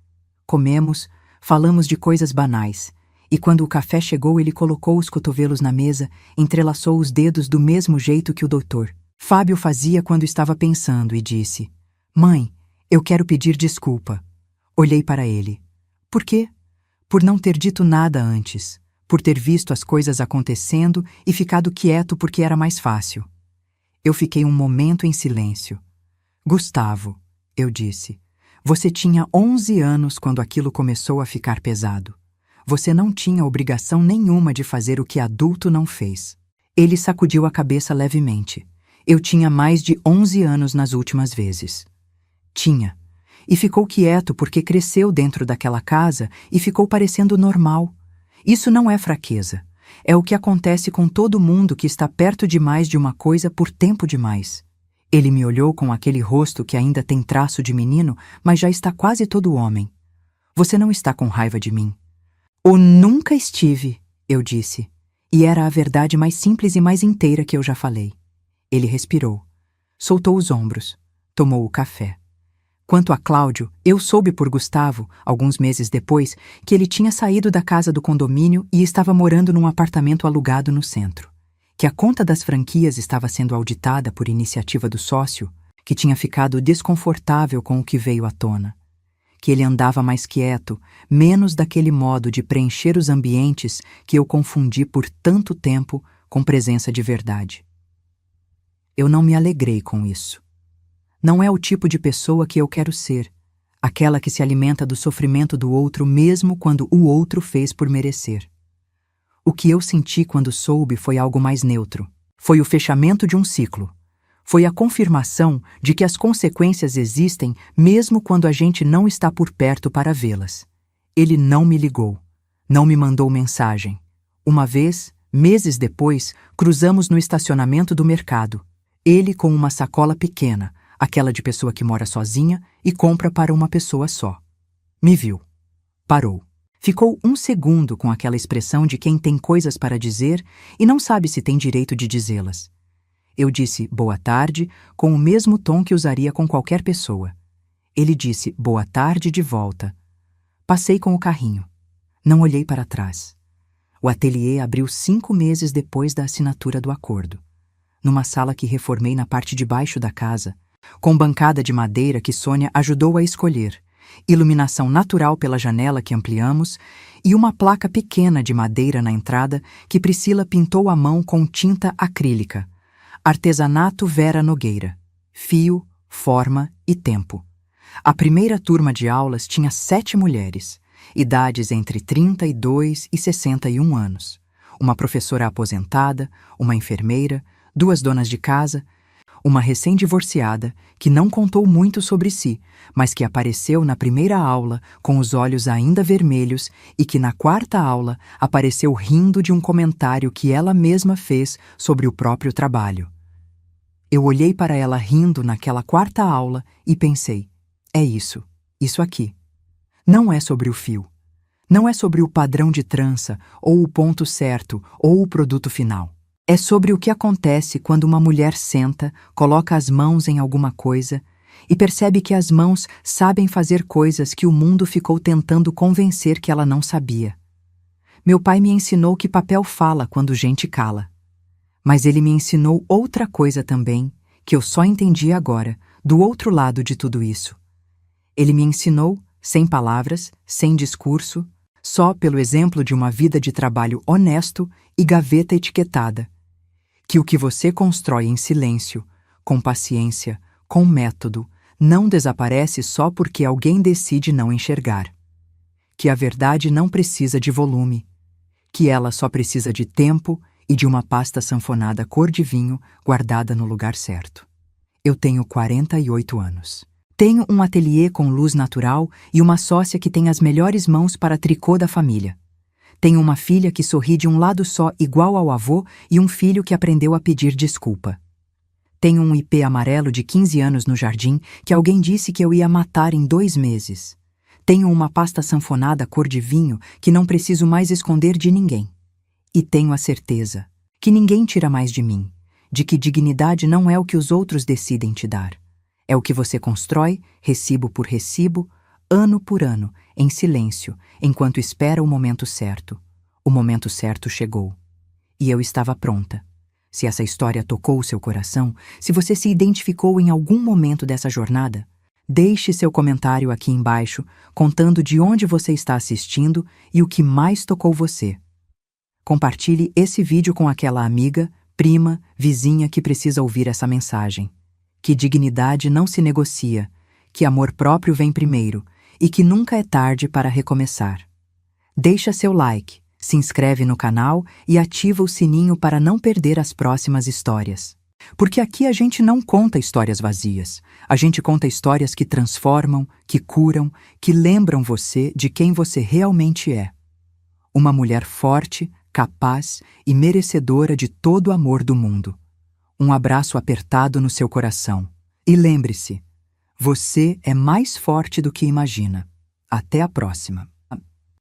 Comemos, falamos de coisas banais, e quando o café chegou ele colocou os cotovelos na mesa, entrelaçou os dedos do mesmo jeito que o doutor Fábio fazia quando estava pensando e disse: Mãe, eu quero pedir desculpa. Olhei para ele. Por quê? Por não ter dito nada antes, por ter visto as coisas acontecendo e ficado quieto porque era mais fácil. Eu fiquei um momento em silêncio. Gustavo, eu disse, você tinha 11 anos quando aquilo começou a ficar pesado. Você não tinha obrigação nenhuma de fazer o que adulto não fez. Ele sacudiu a cabeça levemente. Eu tinha mais de 11 anos nas últimas vezes. Tinha. E ficou quieto porque cresceu dentro daquela casa e ficou parecendo normal. Isso não é fraqueza. É o que acontece com todo mundo que está perto demais de uma coisa por tempo demais. Ele me olhou com aquele rosto que ainda tem traço de menino, mas já está quase todo homem. Você não está com raiva de mim. Ou nunca estive, eu disse. E era a verdade mais simples e mais inteira que eu já falei. Ele respirou. Soltou os ombros. Tomou o café. Quanto a Cláudio, eu soube por Gustavo, alguns meses depois, que ele tinha saído da casa do condomínio e estava morando num apartamento alugado no centro. Que a conta das franquias estava sendo auditada por iniciativa do sócio, que tinha ficado desconfortável com o que veio à tona. Que ele andava mais quieto, menos daquele modo de preencher os ambientes que eu confundi por tanto tempo com presença de verdade. Eu não me alegrei com isso. Não é o tipo de pessoa que eu quero ser, aquela que se alimenta do sofrimento do outro mesmo quando o outro fez por merecer. O que eu senti quando soube foi algo mais neutro. Foi o fechamento de um ciclo. Foi a confirmação de que as consequências existem mesmo quando a gente não está por perto para vê-las. Ele não me ligou. Não me mandou mensagem. Uma vez, meses depois, cruzamos no estacionamento do mercado. Ele com uma sacola pequena, aquela de pessoa que mora sozinha e compra para uma pessoa só. Me viu. Parou. Ficou um segundo com aquela expressão de quem tem coisas para dizer e não sabe se tem direito de dizê-las. Eu disse boa tarde com o mesmo tom que usaria com qualquer pessoa. Ele disse boa tarde de volta. Passei com o carrinho. Não olhei para trás. O ateliê abriu 5 meses depois da assinatura do acordo. Numa sala que reformei na parte de baixo da casa, com bancada de madeira que Sônia ajudou a escolher, iluminação natural pela janela que ampliamos e uma placa pequena de madeira na entrada que Priscila pintou à mão com tinta acrílica. Artesanato Vera Nogueira. Fio, forma e tempo. A primeira turma de aulas tinha 7 mulheres, idades entre 32 e 61 anos. Uma professora aposentada, uma enfermeira, 2 donas de casa, uma recém-divorciada que não contou muito sobre si, mas que apareceu na primeira aula com os olhos ainda vermelhos e que na 4ª aula apareceu rindo de um comentário que ela mesma fez sobre o próprio trabalho. Eu olhei para ela rindo naquela 4ª aula e pensei, é isso aqui. Não é sobre o fio. Não é sobre o padrão de trança, ou o ponto certo, ou o produto final. É sobre o que acontece quando uma mulher senta, coloca as mãos em alguma coisa e percebe que as mãos sabem fazer coisas que o mundo ficou tentando convencer que ela não sabia. Meu pai me ensinou que papel fala quando gente cala. Mas ele me ensinou outra coisa também, que eu só entendi agora, do outro lado de tudo isso. Ele me ensinou, sem palavras, sem discurso, só pelo exemplo de uma vida de trabalho honesto e gaveta etiquetada. Que o que você constrói em silêncio, com paciência, com método, não desaparece só porque alguém decide não enxergar. Que a verdade não precisa de volume, que ela só precisa de tempo e de uma pasta sanfonada cor de vinho guardada no lugar certo. Eu tenho 48 anos. Tenho um ateliê com luz natural e uma sócia que tem as melhores mãos para tricô da família. Tenho uma filha que sorri de um lado só igual ao avô e um filho que aprendeu a pedir desculpa. Tenho um ipê amarelo de 15 anos no jardim que alguém disse que eu ia matar em 2 meses. Tenho uma pasta sanfonada cor de vinho que não preciso mais esconder de ninguém. E tenho a certeza que ninguém tira mais de mim, de que dignidade não é o que os outros decidem te dar. É o que você constrói, recibo por recibo, ano por ano, em silêncio, enquanto espera o momento certo. O momento certo chegou. E eu estava pronta. Se essa história tocou o seu coração, se você se identificou em algum momento dessa jornada, deixe seu comentário aqui embaixo, contando de onde você está assistindo e o que mais tocou você. Compartilhe esse vídeo com aquela amiga, prima, vizinha que precisa ouvir essa mensagem. Que dignidade não se negocia, que amor próprio vem primeiro e que nunca é tarde para recomeçar. Deixa seu like, se inscreve no canal e ativa o sininho para não perder as próximas histórias. Porque aqui a gente não conta histórias vazias, a gente conta histórias que transformam, que curam, que lembram você de quem você realmente é. Uma mulher forte, capaz e merecedora de todo o amor do mundo. Um abraço apertado no seu coração. E lembre-se, você é mais forte do que imagina. Até a próxima.